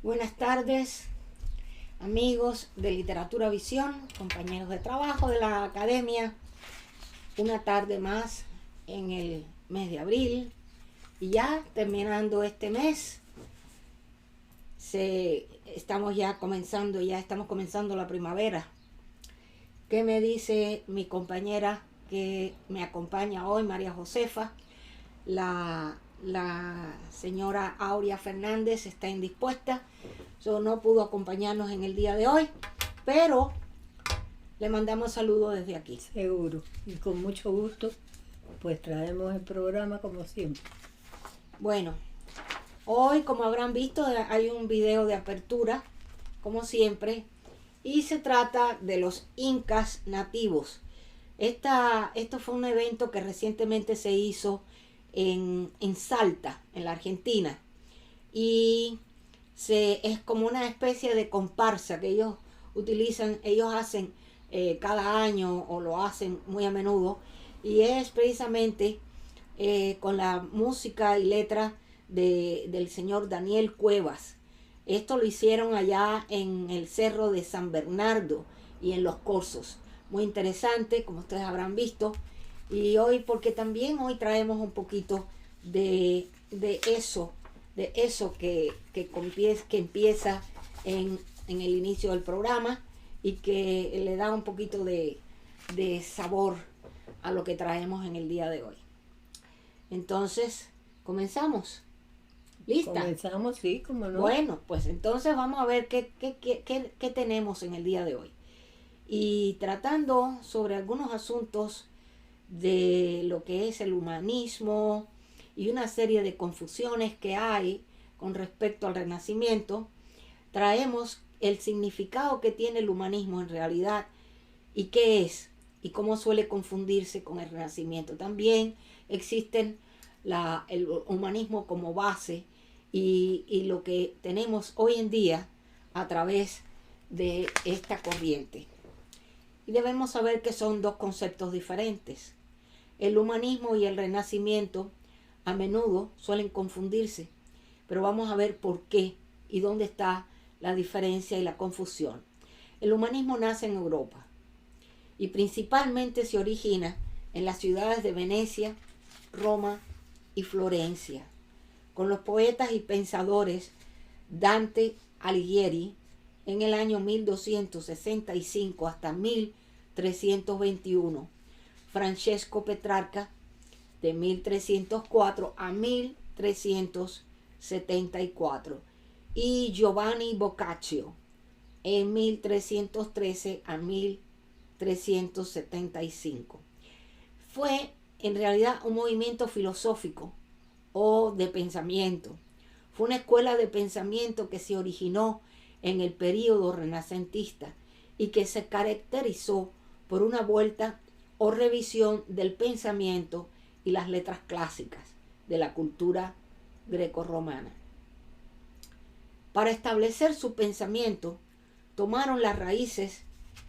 Buenas tardes, amigos de Literatura Visión, compañeros de trabajo de la academia. Una tarde más en el mes de abril y ya terminando este mes. Estamos comenzando la primavera. ¿Qué me dice mi compañera que me acompaña hoy, María Josefa? La señora Aurea Fernández está indispuesta, no pudo acompañarnos en el día de hoy, pero le mandamos saludos desde aquí. Seguro, y con mucho gusto, pues traemos el programa como siempre. Bueno, hoy, como habrán visto, hay un video de apertura, como siempre, y se trata de los incas nativos. Esto fue un evento que recientemente se hizo en Salta, en la Argentina, y es como una especie de comparsa que ellos hacen cada año, o lo hacen muy a menudo, y es precisamente con la música y letra del señor Daniel Cuevas. Esto lo hicieron allá en el Cerro de San Bernardo y en Los Corzos. Muy interesante, como ustedes habrán visto. Y hoy, porque también hoy traemos un poquito de eso que empieza en el inicio del programa y que le da un poquito de sabor a lo que traemos en el día de hoy. Entonces, comenzamos. ¿Lista? Comenzamos, sí, como no. Bueno, pues entonces vamos a ver qué tenemos en el día de hoy. Y tratando sobre algunos asuntos de lo que es el humanismo y una serie de confusiones que hay con respecto al Renacimiento, traemos el significado que tiene el humanismo en realidad y qué es y cómo suele confundirse con el Renacimiento. También existen el humanismo como base y lo que tenemos hoy en día a través de esta corriente. Y debemos saber que son dos conceptos diferentes. El humanismo y el Renacimiento a menudo suelen confundirse, pero vamos a ver por qué y dónde está la diferencia y la confusión. El humanismo nace en Europa y principalmente se origina en las ciudades de Venecia, Roma y Florencia, con los poetas y pensadores Dante Alighieri en el año 1265 hasta 1321, Francesco Petrarca de 1304 a 1374 y Giovanni Boccaccio en 1313 a 1375. Fue en realidad un movimiento filosófico o de pensamiento. Fue una escuela de pensamiento que se originó en el período renacentista y que se caracterizó por una vuelta o revisión del pensamiento y las letras clásicas de la cultura grecorromana. Para establecer su pensamiento, tomaron las raíces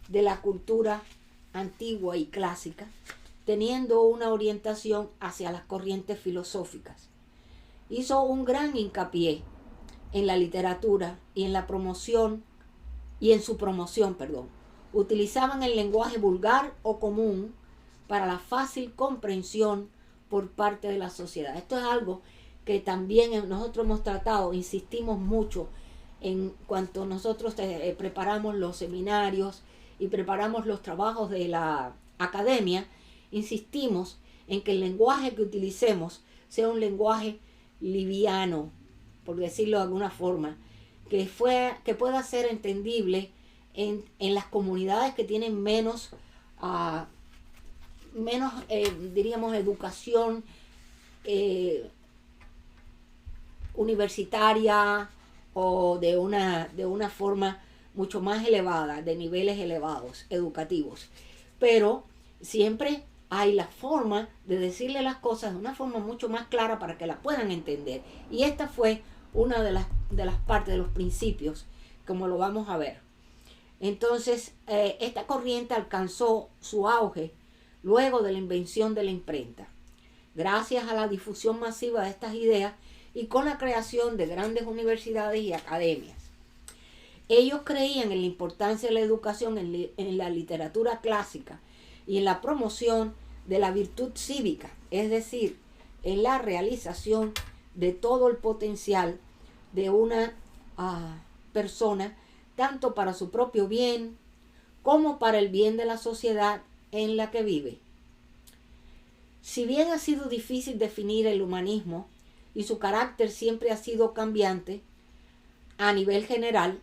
de la cultura antigua y clásica, teniendo una orientación hacia las corrientes filosóficas. Hizo un gran hincapié en la literatura y en su promoción. Utilizaban el lenguaje vulgar o común para la fácil comprensión por parte de la sociedad. Esto es algo que también nosotros hemos tratado, insistimos mucho en cuanto nosotros preparamos los seminarios y preparamos los trabajos de la academia. Insistimos en que el lenguaje que utilicemos sea un lenguaje liviano, por decirlo de alguna forma, que pueda ser entendible en las comunidades que tienen menos diríamos, educación universitaria o de una forma mucho más elevada, de niveles elevados, educativos. Pero siempre hay la forma de decirle las cosas de una forma mucho más clara para que las puedan entender. Y esta fue una de las partes de los principios, como lo vamos a ver. Entonces, esta corriente alcanzó su auge luego de la invención de la imprenta. Gracias a la difusión masiva de estas ideas y con la creación de grandes universidades y academias. Ellos creían en la importancia de la educación en la literatura clásica y en la promoción de la virtud cívica, es decir, en la realización de todo el potencial de una persona, tanto para su propio bien como para el bien de la sociedad en la que vive. Si bien ha sido difícil definir el humanismo y su carácter siempre ha sido cambiante, a nivel general,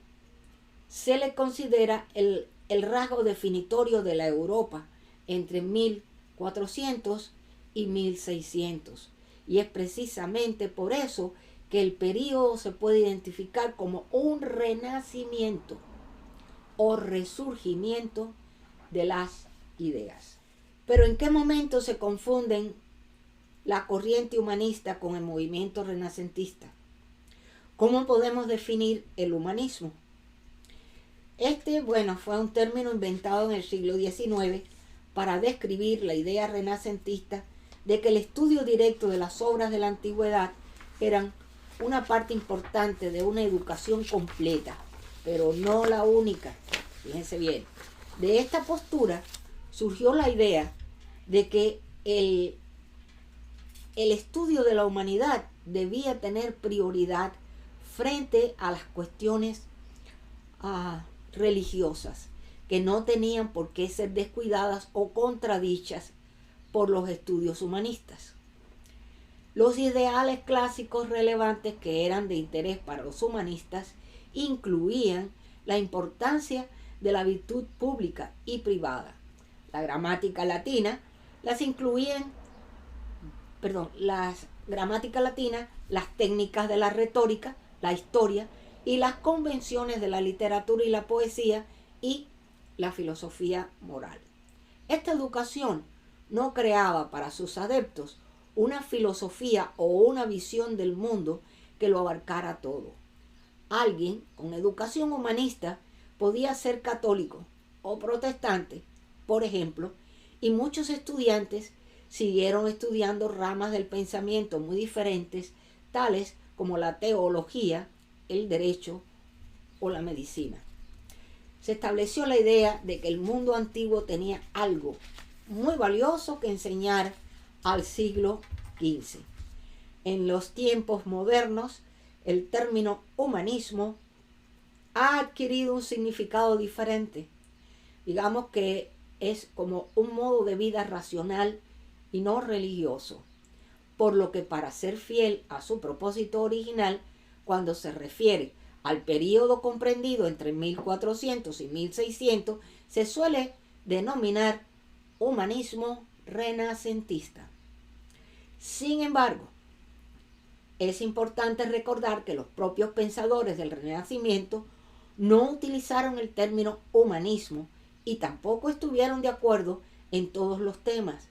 se le considera el rasgo definitorio de la Europa entre 1400 y 1600. Y es precisamente por eso que el período se puede identificar como un renacimiento o resurgimiento de las ideas. Pero ¿en qué momento se confunden la corriente humanista con el movimiento renacentista? ¿Cómo podemos definir el humanismo? Fue un término inventado en el siglo XIX para describir la idea renacentista de que el estudio directo de las obras de la antigüedad eran una parte importante de una educación completa, pero no la única. Fíjense bien. De esta postura surgió la idea de que el estudio de la humanidad debía tener prioridad frente a las cuestiones religiosas, que no tenían por qué ser descuidadas o contradichas por los estudios humanistas. Los ideales clásicos relevantes que eran de interés para los humanistas incluían la importancia de la virtud pública y privada. La gramática latina, las técnicas de la retórica, la historia y las convenciones de la literatura y la poesía y la filosofía moral. Esta educación no creaba para sus adeptos una filosofía o una visión del mundo que lo abarcara todo. Alguien con educación humanista podía ser católico o protestante, por ejemplo, y muchos estudiantes siguieron estudiando ramas del pensamiento muy diferentes, tales como la teología, el derecho o la medicina. Se estableció la idea de que el mundo antiguo tenía algo muy valioso que enseñar al siglo XV. En los tiempos modernos, el término humanismo ha adquirido un significado diferente. Digamos que es como un modo de vida racional y no religioso, por lo que para ser fiel a su propósito original, cuando se refiere al período comprendido entre 1400 y 1600, se suele denominar humanismo renacentista. Sin embargo, es importante recordar que los propios pensadores del Renacimiento no utilizaron el término humanismo y tampoco estuvieron de acuerdo en todos los temas.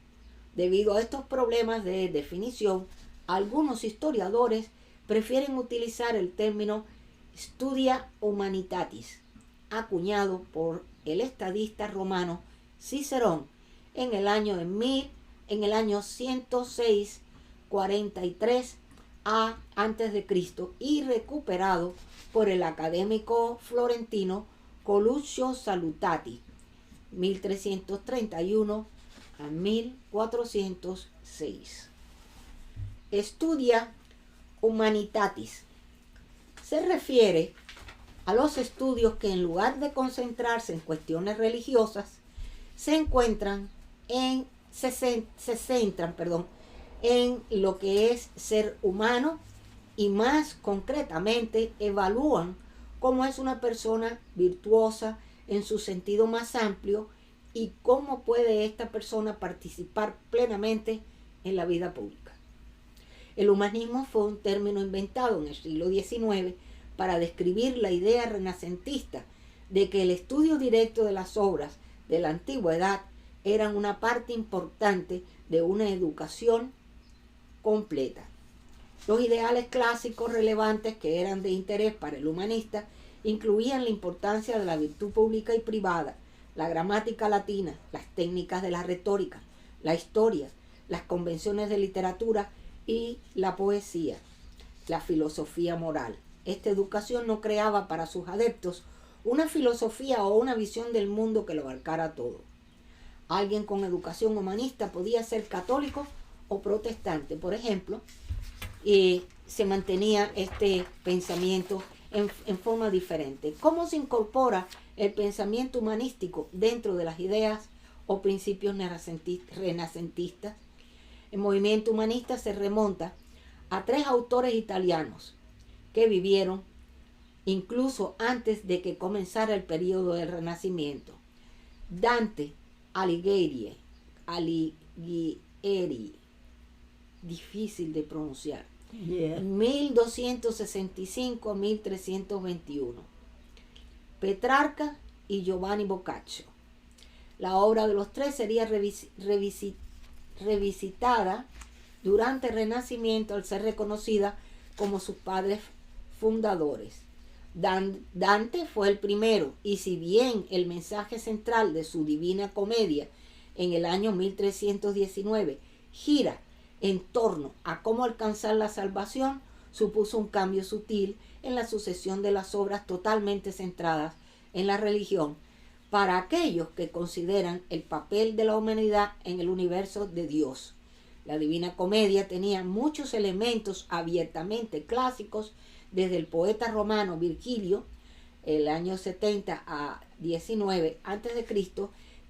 Debido a estos problemas de definición, algunos historiadores prefieren utilizar el término studia humanitatis, acuñado por el estadista romano Cicerón en el año 106-43 a.C. y recuperado por el académico florentino Coluccio Salutati, 1331 a 1406. Studia humanitatis se refiere a los estudios que, en lugar de concentrarse en cuestiones religiosas, se centran en lo que es ser humano y, más concretamente, evalúan cómo es una persona virtuosa en su sentido más amplio y cómo puede esta persona participar plenamente en la vida pública. El humanismo fue un término inventado en el siglo XIX para describir la idea renacentista de que el estudio directo de las obras de la antigüedad eran una parte importante de una educación completa. Los ideales clásicos relevantes que eran de interés para el humanista incluían la importancia de la virtud pública y privada, la gramática latina, las técnicas de la retórica, la historia, las convenciones de literatura y la poesía, la filosofía moral. Esta educación no creaba para sus adeptos una filosofía o una visión del mundo que lo abarcara todo. Alguien con educación humanista podía ser católico o protestante, por ejemplo, y se mantenía este pensamiento en forma diferente. ¿Cómo se incorpora el pensamiento humanístico dentro de las ideas o principios renacentistas? El movimiento humanista se remonta a 3 autores italianos que vivieron incluso antes de que comenzara el periodo del Renacimiento. Dante Alighieri, difícil de pronunciar, 1265 a 1321. Petrarca y Giovanni Boccaccio. La obra de los 3 sería revisitada durante el Renacimiento al ser reconocida como sus padres fundadores. Dante fue el primero, y si bien el mensaje central de su Divina Comedia en el año 1319 gira en torno a cómo alcanzar la salvación, supuso un cambio sutil en la sucesión de las obras totalmente centradas en la religión para aquellos que consideran el papel de la humanidad en el universo de Dios. La Divina Comedia tenía muchos elementos abiertamente clásicos, desde el poeta romano Virgilio, el año 70 a 19 a.C.,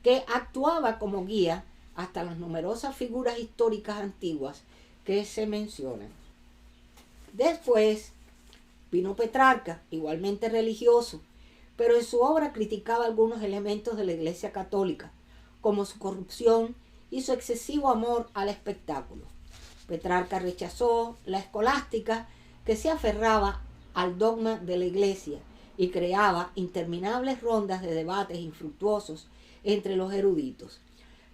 que actuaba como guía hasta las numerosas figuras históricas antiguas que se mencionan. Después vino Petrarca, igualmente religioso, pero en su obra criticaba algunos elementos de la Iglesia Católica, como su corrupción y su excesivo amor al espectáculo. Petrarca rechazó la escolástica, que se aferraba al dogma de la Iglesia y creaba interminables rondas de debates infructuosos entre los eruditos.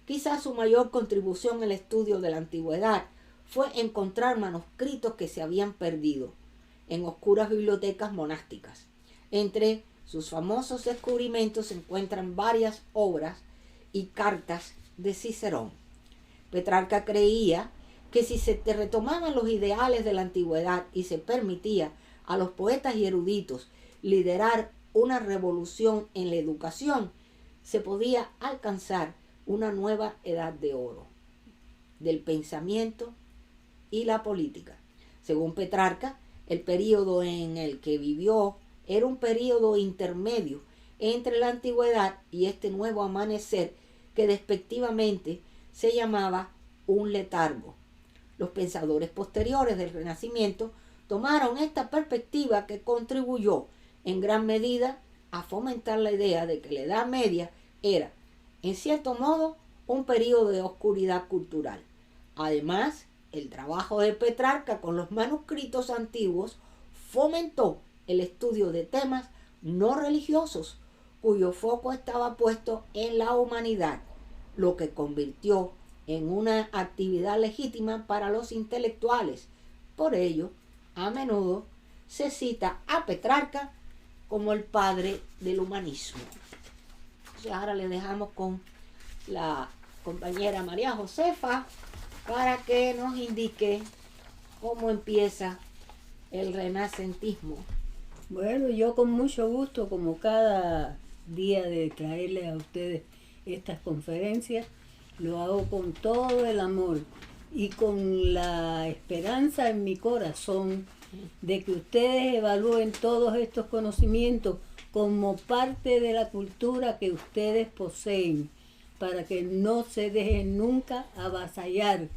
Quizás su mayor contribución al estudio de la antigüedad fue encontrar manuscritos que se habían perdido en oscuras bibliotecas monásticas. Entre sus famosos descubrimientos se encuentran varias obras y cartas de Cicerón. Petrarca creía que si se retomaban los ideales de la antigüedad y se permitía a los poetas y eruditos liderar una revolución en la educación, se podía alcanzar una nueva edad de oro del pensamiento y la política. Según Petrarca, el período en el que vivió era un período intermedio entre la antigüedad y este nuevo amanecer que despectivamente se llamaba un letargo. Los pensadores posteriores del Renacimiento tomaron esta perspectiva, que contribuyó en gran medida a fomentar la idea de que la Edad Media era, en cierto modo, un período de oscuridad cultural. Además, el trabajo de Petrarca con los manuscritos antiguos fomentó el estudio de temas no religiosos, cuyo foco estaba puesto en la humanidad, lo que convirtió en una actividad legítima para los intelectuales. Por ello, a menudo se cita a Petrarca como el padre del humanismo. Entonces ahora le dejamos con la compañera María Josefa para que nos indique cómo empieza el renacentismo. Bueno, yo con mucho gusto, como cada día de traerles a ustedes estas conferencias, lo hago con todo el amor y con la esperanza en mi corazón de que ustedes evalúen todos estos conocimientos como parte de la cultura que ustedes poseen, para que no se dejen nunca avasallar,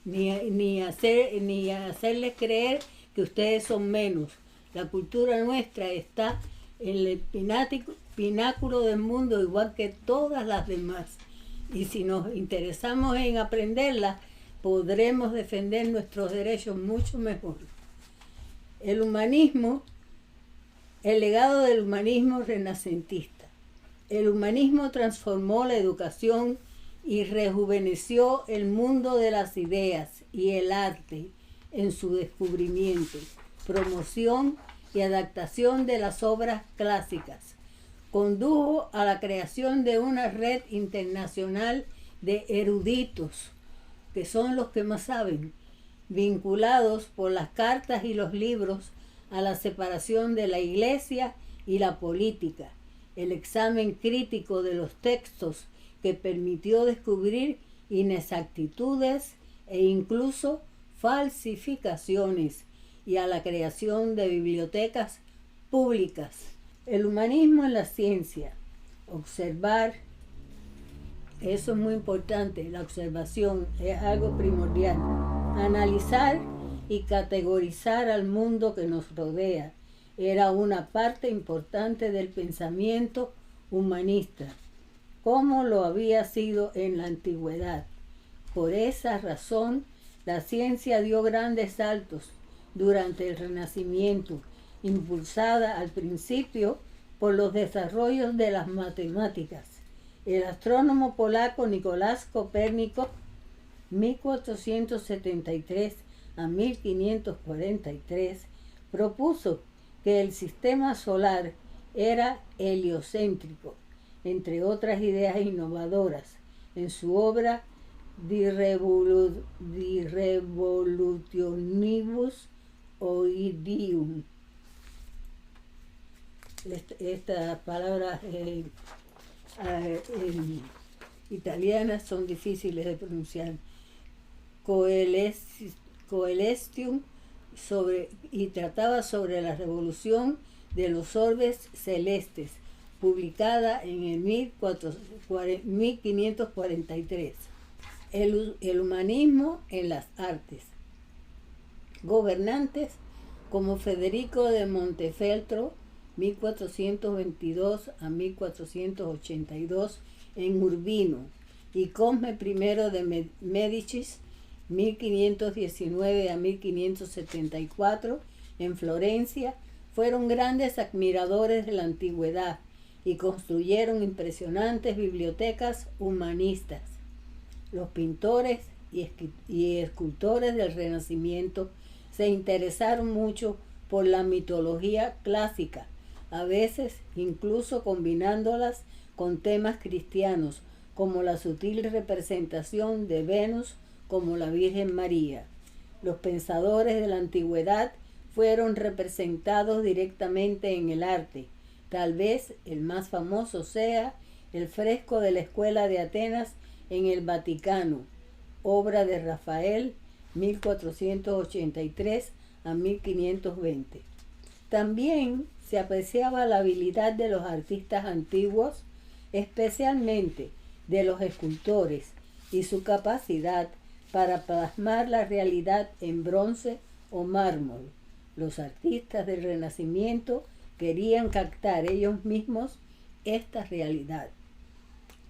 ni hacerles creer que ustedes son menos. La cultura nuestra está en el pináculo del mundo, igual que todas las demás. Y si nos interesamos en aprenderla, podremos defender nuestros derechos mucho mejor. El humanismo, el legado del humanismo renacentista. El humanismo transformó la educación y rejuveneció el mundo de las ideas y el arte en su descubrimiento, promoción y adaptación de las obras clásicas. Condujo a la creación de una red internacional de eruditos, que son los que más saben, vinculados por las cartas y los libros a la separación de la Iglesia y la política, el examen crítico de los textos que permitió descubrir inexactitudes e incluso falsificaciones, y a la creación de bibliotecas públicas. El humanismo en la ciencia. Observar, eso es muy importante, la observación es algo primordial. Analizar y categorizar al mundo que nos rodea era una parte importante del pensamiento humanista, como lo había sido en la antigüedad. Por esa razón, la ciencia dio grandes saltos durante el Renacimiento, impulsada al principio por los desarrollos de las matemáticas. El astrónomo polaco Nicolás Copérnico, 1473 a 1543, propuso que el sistema solar era heliocéntrico, entre otras ideas innovadoras, en su obra De Revolutionibus Oidium. Estas palabras italianas son difíciles de pronunciar. Coelestium, y trataba sobre la revolución de los orbes celestes, publicada en el 1543. El humanismo en las artes. Gobernantes como Federico de Montefeltro, 1422 a 1482, en Urbino, y Cosme I de Médicis, 1519 a 1574, en Florencia, fueron grandes admiradores de la antigüedad y construyeron impresionantes bibliotecas humanistas. Los pintores y escultores del Renacimiento se interesaron mucho por la mitología clásica, a veces incluso combinándolas con temas cristianos, como la sutil representación de Venus como la Virgen María. Los pensadores de la antigüedad fueron representados directamente en el arte. Tal vez el más famoso sea el fresco de la Escuela de Atenas en el Vaticano, obra de Rafael, 1483 a 1520. También se apreciaba la habilidad de los artistas antiguos, especialmente de los escultores, y su capacidad para plasmar la realidad en bronce o mármol. Los artistas del Renacimiento querían captar ellos mismos esta realidad.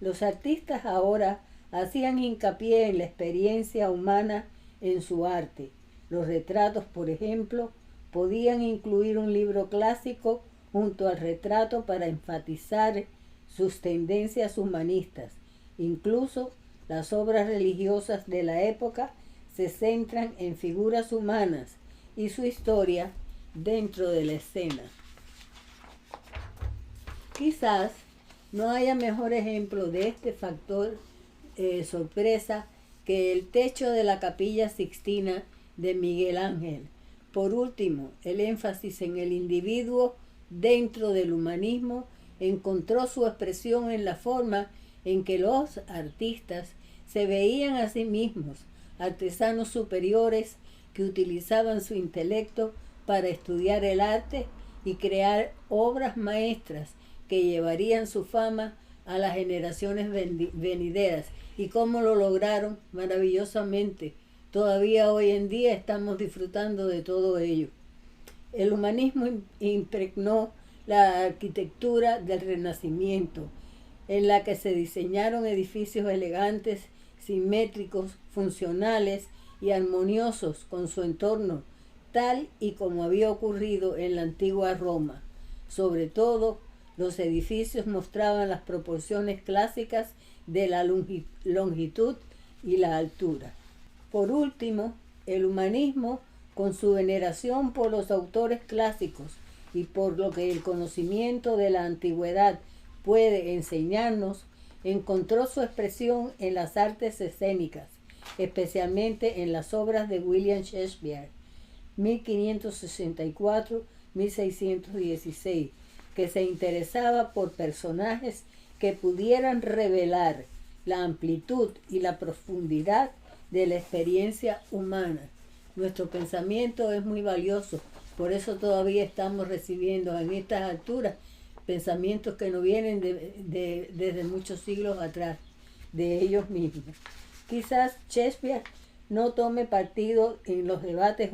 Los artistas ahora hacían hincapié en la experiencia humana en su arte. Los retratos, por ejemplo, podían incluir un libro clásico junto al retrato para enfatizar sus tendencias humanistas. Incluso las obras religiosas de la época se centran en figuras humanas y su historia dentro de la escena. Quizás no haya mejor ejemplo de este factor sorpresa que el techo de la Capilla Sixtina de Miguel Ángel. Por último, el énfasis en el individuo dentro del humanismo encontró su expresión en la forma en que los artistas se veían a sí mismos, artesanos superiores que utilizaban su intelecto para estudiar el arte y crear obras maestras que llevarían su fama a las generaciones venideras. ¿Y cómo lo lograron? Maravillosamente. Todavía hoy en día estamos disfrutando de todo ello. El humanismo impregnó la arquitectura del Renacimiento, en la que se diseñaron edificios elegantes, simétricos, funcionales y armoniosos con su entorno, tal y como había ocurrido en la antigua Roma. Sobre todo, los edificios mostraban las proporciones clásicas de la longitud y la altura. Por último, el humanismo, con su veneración por los autores clásicos y por lo que el conocimiento de la antigüedad puede enseñarnos, encontró su expresión en las artes escénicas, especialmente en las obras de William Shakespeare, 1564-1616, que se interesaba por personajes que pudieran revelar la amplitud y la profundidad de la experiencia humana. Nuestro pensamiento es muy valioso, por eso todavía estamos recibiendo en estas alturas pensamientos que no vienen desde muchos siglos atrás, de ellos mismos. Quizás Shakespeare no tome partido en los debates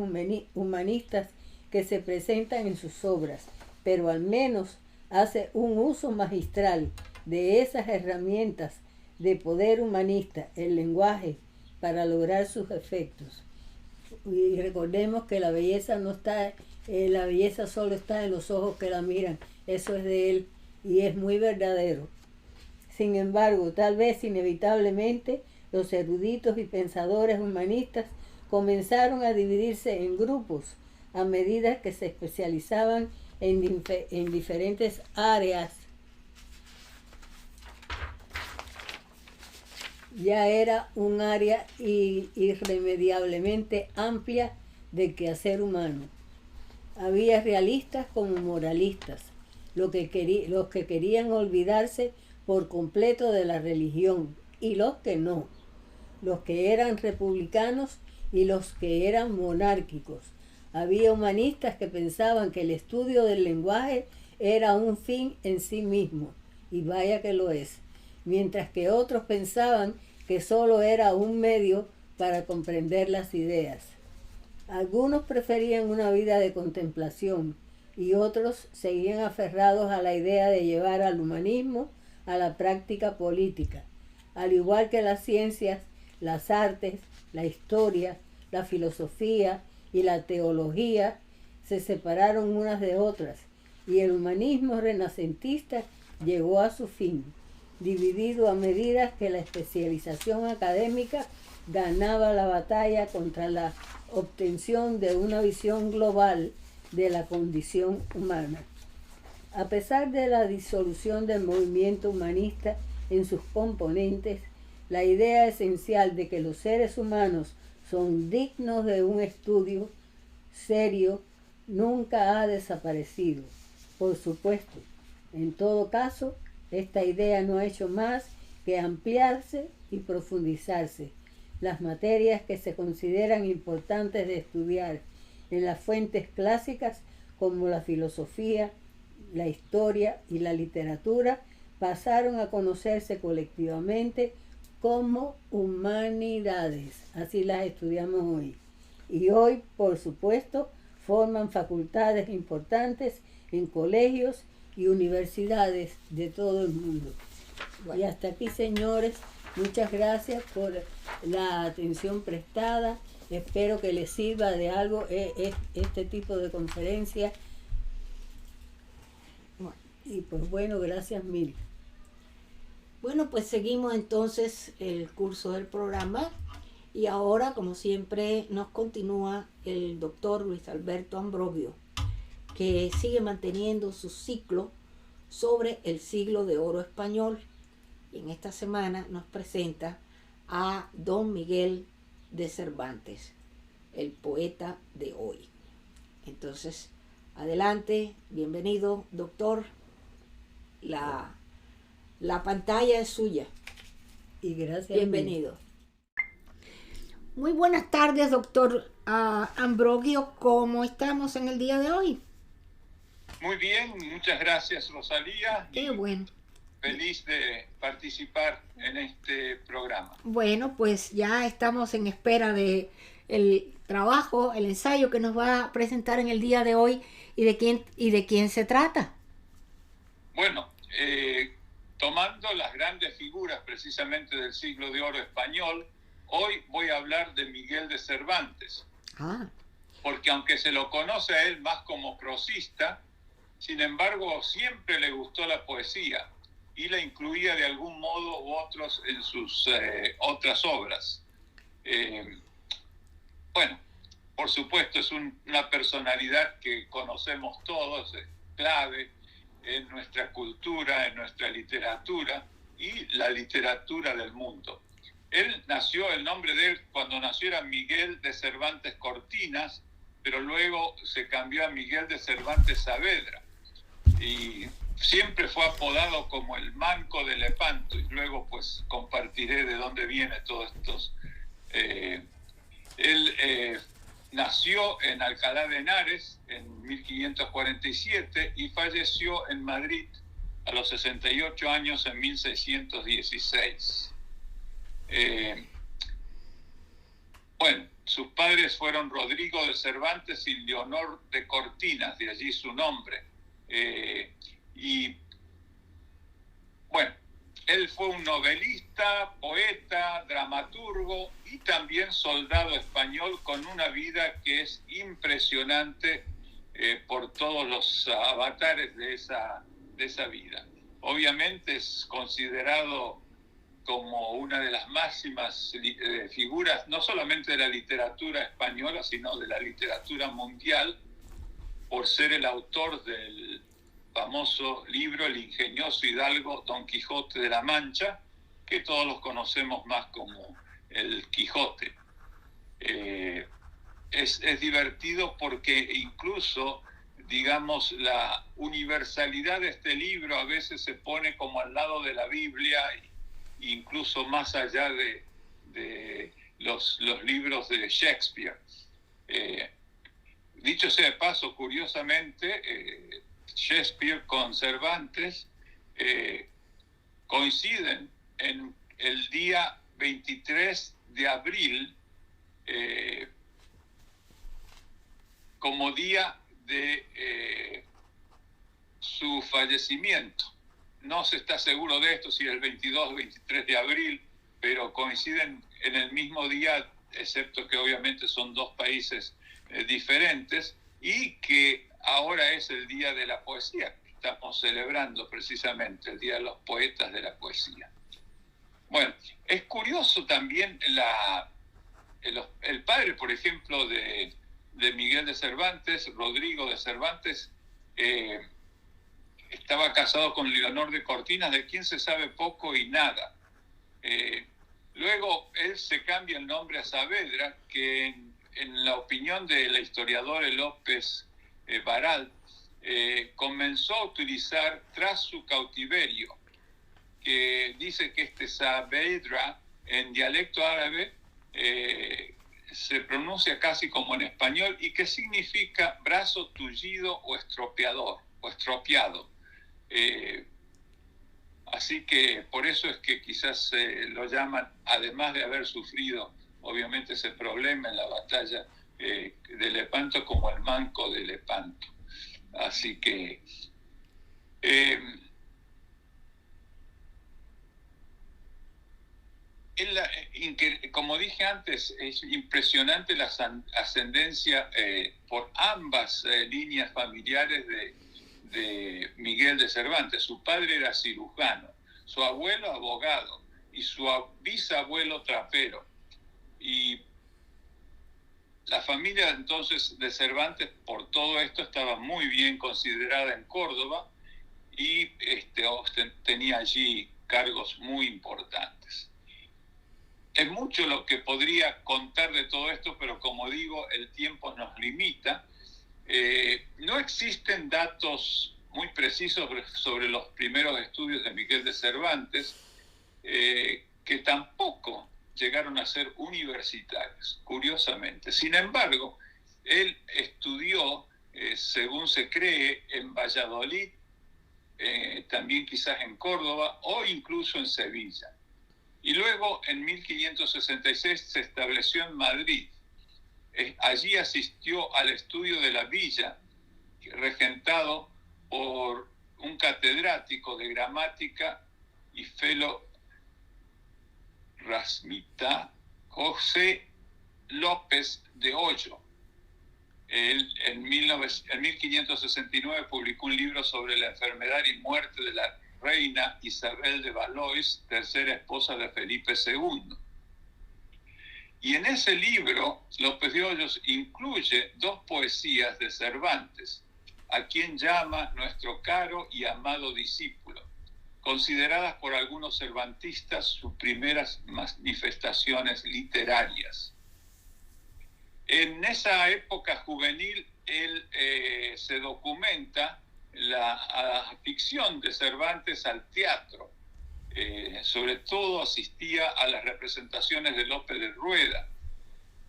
humanistas que se presentan en sus obras, pero al menos hace un uso magistral de esas herramientas de poder humanista, el lenguaje, para lograr sus efectos. Y recordemos que la belleza no está, la belleza solo está en los ojos que la miran, eso es de él y es muy verdadero. Sin embargo, tal vez inevitablemente, los eruditos y pensadores humanistas comenzaron a dividirse en grupos a medida que se especializaban en diferentes áreas. Ya era un área irremediablemente amplia del quehacer humano. Había realistas como moralistas, los que querían olvidarse por completo de la religión y los que no, los que eran republicanos y los que eran monárquicos. Había humanistas que pensaban que el estudio del lenguaje era un fin en sí mismo, y vaya que lo es, mientras que otros pensaban que solo era un medio para comprender las ideas. Algunos preferían una vida de contemplación y otros seguían aferrados a la idea de llevar al humanismo a la práctica política. Al igual que las ciencias, las artes, la historia, la filosofía y la teología se separaron unas de otras y el humanismo renacentista llegó a su fin, dividido a medida que la especialización académica ganaba la batalla contra la obtención de una visión global de la condición humana. A pesar de la disolución del movimiento humanista en sus componentes, la idea esencial de que los seres humanos son dignos de un estudio serio nunca ha desaparecido. Por supuesto, en todo caso, esta idea no ha hecho más que ampliarse y profundizarse. Las materias que se consideran importantes de estudiar en las fuentes clásicas, como la filosofía, la historia y la literatura, pasaron a conocerse colectivamente como humanidades. Así las estudiamos hoy. Y hoy, por supuesto, forman facultades importantes en colegios y universidades de todo el mundo. Bueno. Y hasta aquí, señores, muchas gracias por la atención prestada. Espero que les sirva de algo este tipo de conferencia. Y pues bueno, gracias mil. Bueno, pues seguimos entonces el curso del programa y ahora, como siempre, nos continúa el doctor Luis Alberto Ambrogio, que sigue manteniendo su ciclo sobre el siglo de oro español. Y en esta semana nos presenta a don Miguel de Cervantes, el poeta de hoy. Entonces, adelante, bienvenido, doctor. La pantalla es suya. Y gracias. Bienvenido. Muy buenas tardes, doctor Ambrogio. ¿Cómo estamos en el día de hoy? Muy bien, muchas gracias, Rosalía. Qué bueno. Feliz de participar en este programa. Bueno, pues ya estamos en espera de el trabajo, el ensayo que nos va a presentar en el día de hoy y de quién se trata. Bueno, tomando las grandes figuras precisamente del siglo de oro español, hoy voy a hablar de Miguel de Cervantes. Porque aunque se lo conoce a él más como prosista, sin embargo siempre le gustó la poesía y la incluía de algún modo u otros en sus otras obras. Bueno, por supuesto es una personalidad que conocemos todos, es clave en nuestra cultura, en nuestra literatura y la literatura del mundo. Él nació, el nombre de él cuando nació era Miguel de Cervantes Cortinas, pero luego se cambió a Miguel de Cervantes Saavedra. y siempre fue apodado como el Manco de Lepanto, y luego pues compartiré de dónde viene todos estos. Él nació en Alcalá de Henares en 1547 y falleció en Madrid a los 68 años en 1616. Bueno, sus padres fueron Rodrigo de Cervantes y Leonor de Cortinas, de allí su nombre. Y bueno, él fue un novelista, poeta, dramaturgo y también soldado español con una vida que es impresionante por todos los avatares de esa vida. Obviamente es considerado como una de las máximas figuras, no solamente de la literatura española, sino de la literatura mundial, por ser el autor del famoso libro El ingenioso hidalgo Don Quijote de la Mancha, que todos los conocemos más como el Quijote. Es divertido porque incluso, digamos, la universalidad de este libro a veces se pone como al lado de la Biblia, incluso más allá de los libros de Shakespeare. Dicho sea de paso, curiosamente, Shakespeare con Cervantes coinciden en el día 23 de abril como día de su fallecimiento. No se está seguro de esto, si el 22 o 23 de abril, pero coinciden en el mismo día, excepto que obviamente son dos países diferentes, y que ahora es el Día de la Poesía. Estamos celebrando precisamente el Día de los Poetas de la Poesía. Bueno, es curioso también el padre, por ejemplo, de Miguel de Cervantes, Rodrigo de Cervantes, estaba casado con Leonor de Cortinas, de quien se sabe poco y nada. Luego él se cambia el nombre a Saavedra, que en la opinión del historiador López Baralt, comenzó a utilizar tras su cautiverio, que dice que este Saavedra en dialecto árabe se pronuncia casi como en español y que significa brazo tullido o estropeado. Así que por eso es que quizás lo llaman, además de haber sufrido obviamente ese problema en la batalla de Lepanto, como el Manco de Lepanto. Así que como dije antes, es impresionante la ascendencia por ambas líneas familiares de Miguel de Cervantes. Su padre era cirujano, su abuelo abogado y su bisabuelo trapero. Y la familia entonces de Cervantes, por todo esto, estaba muy bien considerada en Córdoba y tenía allí cargos muy importantes. Es mucho lo que podría contar de todo esto, pero como digo, el tiempo nos limita. No existen datos muy precisos sobre los primeros estudios de Miguel de Cervantes, que tampoco llegaron a ser universitarios, curiosamente. Sin embargo, él estudió, según se cree, en Valladolid, también quizás en Córdoba o incluso en Sevilla. Y luego, en 1566, se estableció en Madrid. Allí asistió al estudio de la villa, regentado por un catedrático de gramática y rasmita, José López de Hoyo. Él en 1569 publicó un libro sobre la enfermedad y muerte de la reina Isabel de Valois, tercera esposa de Felipe II. Y en ese libro, López de Hoyos incluye dos poesías de Cervantes, a quien llama nuestro caro y amado discípulo, consideradas por algunos cervantistas sus primeras manifestaciones literarias. En esa época juvenil, él se documenta la afición de Cervantes al teatro. Sobre todo asistía a las representaciones de Lope de Rueda,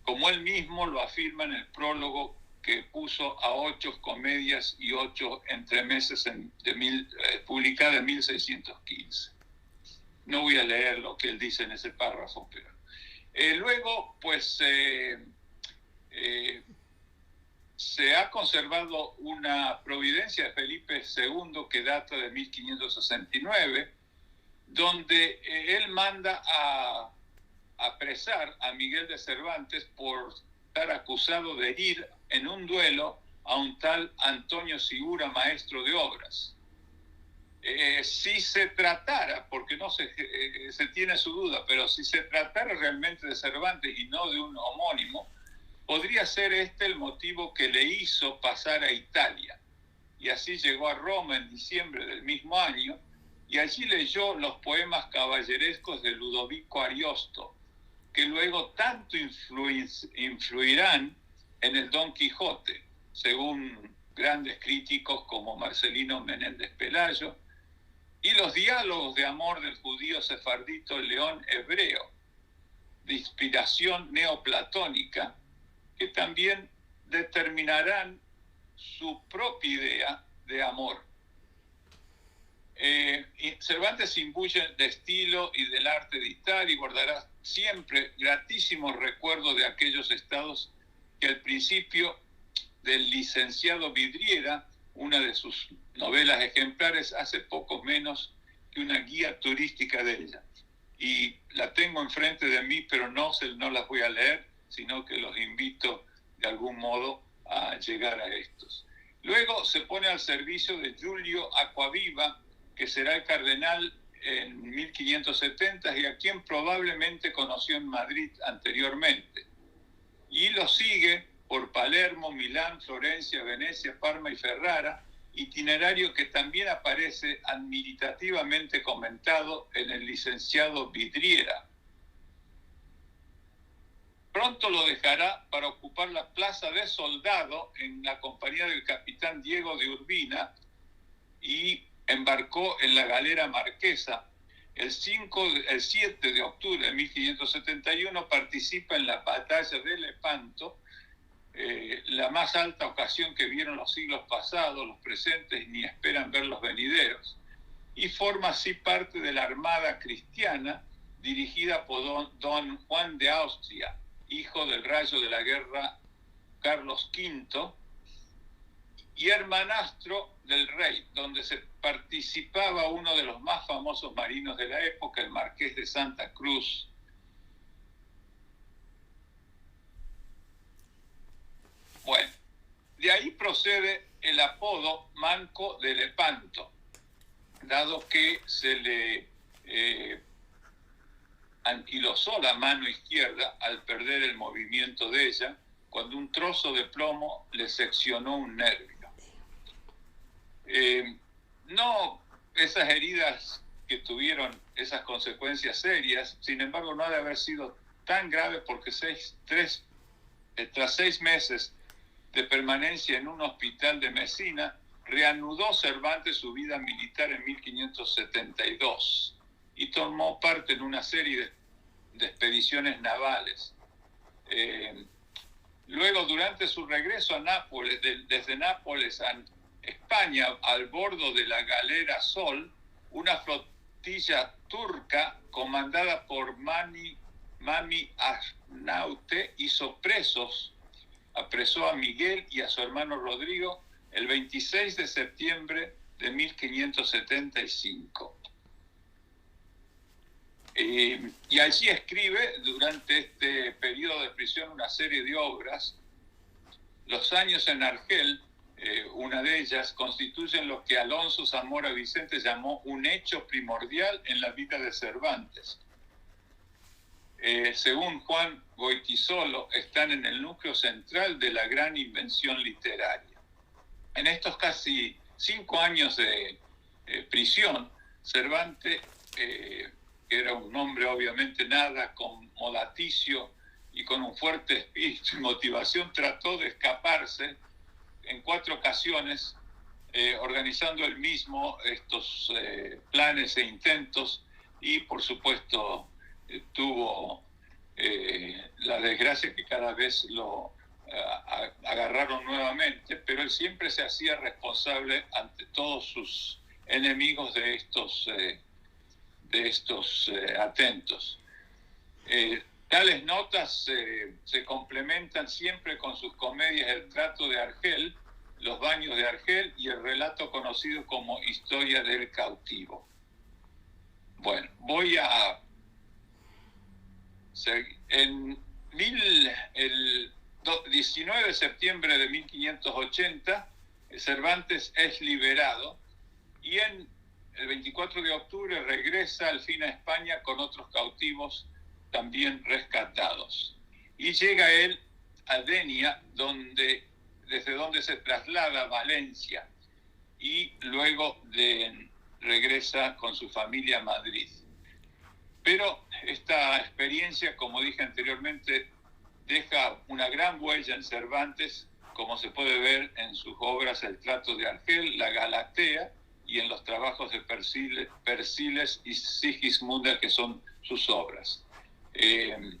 como él mismo lo afirma en el prólogo que puso a 8 comedias y 8 entremeses publicada en 1615. No voy a leer lo que él dice en ese párrafo, pero luego pues se ha conservado una providencia de Felipe II que data de 1569, donde él manda a apresar a Miguel de Cervantes por estar acusado de herir en un duelo a un tal Antonio Sigura, maestro de obras. Si se tratara, porque no se tiene su duda, pero si se tratara realmente de Cervantes y no de un homónimo, podría ser este el motivo que le hizo pasar a Italia. Y así llegó a Roma en diciembre del mismo año, y allí leyó los poemas caballerescos de Ludovico Ariosto, que luego tanto influirán en el Don Quijote, según grandes críticos como Marcelino Menéndez Pelayo, y los diálogos de amor del judío sefardito León Hebreo, de inspiración neoplatónica, que también determinarán su propia idea de amor. Cervantes imbuye de estilo y del arte de dictar y guardará siempre gratísimos recuerdos de aquellos estados que al principio del licenciado Vidriera, una de sus novelas ejemplares, hace poco menos que una guía turística de ella. Y la tengo enfrente de mí, pero no las voy a leer, sino que los invito de algún modo a llegar a estos. Luego se pone al servicio de Giulio Acquaviva, que será el cardenal en 1570 y a quien probablemente conoció en Madrid anteriormente. Y lo sigue por Palermo, Milán, Florencia, Venecia, Parma y Ferrara, itinerario que también aparece admirativamente comentado en el licenciado Vidriera. Pronto lo dejará para ocupar la plaza de soldado en la compañía del capitán Diego de Urbina y embarcó en la galera Marquesa. El 7 de octubre de 1571 participa en la batalla de Lepanto, la más alta ocasión que vieron los siglos pasados, los presentes ni esperan ver los venideros, y forma así parte de la armada cristiana dirigida por don Juan de Austria, hijo del rayo de la guerra Carlos V, y hermanastro del rey, donde se participaba uno de los más famosos marinos de la época, el Marqués de Santa Cruz. Bueno, de ahí procede el apodo Manco de Lepanto, dado que se le anquilosó la mano izquierda al perder el movimiento de ella, cuando un trozo de plomo le seccionó un nervio. No esas heridas que tuvieron esas consecuencias serias, sin embargo no ha de haber sido tan grave porque tras 6 meses de permanencia en un hospital de Mesina, reanudó Cervantes su vida militar en 1572 y tomó parte en una serie de expediciones navales. Luego, durante su regreso a Nápoles, desde Nápoles a España, al bordo de la galera Sol, una flotilla turca comandada por Mami Arnaute apresó a Miguel y a su hermano Rodrigo el 26 de septiembre de 1575. Y allí escribe, durante este periodo de prisión, una serie de obras. Los años en Argel, una de ellas, constituyen lo que Alonso Zamora Vicente llamó un hecho primordial en la vida de Cervantes. Según Juan Goytisolo, están en el núcleo central de la gran invención literaria. En estos casi 5 años de prisión, Cervantes, que era un hombre obviamente nada acomodaticio y con un fuerte espíritu y motivación, trató de escaparse en 4 ocasiones organizando él mismo estos planes e intentos, y por supuesto tuvo la desgracia que cada vez lo agarraron nuevamente, pero él siempre se hacía responsable ante todos sus enemigos de estos atentos. Tales notas se complementan siempre con sus comedias El trato de Argel, Los baños de Argel y el relato conocido como Historia del cautivo. Bueno, voy a... el 19 de septiembre de 1580, Cervantes es liberado y el 24 de octubre regresa al fin a España con otros cautivos también rescatados. Y llega él a Denia, desde donde se traslada a Valencia, y luego regresa con su familia a Madrid. Pero esta experiencia, como dije anteriormente, deja una gran huella en Cervantes, como se puede ver en sus obras El trato de Argel, La Galatea, y en los trabajos de Persiles y Sigismunda, que son sus obras. Él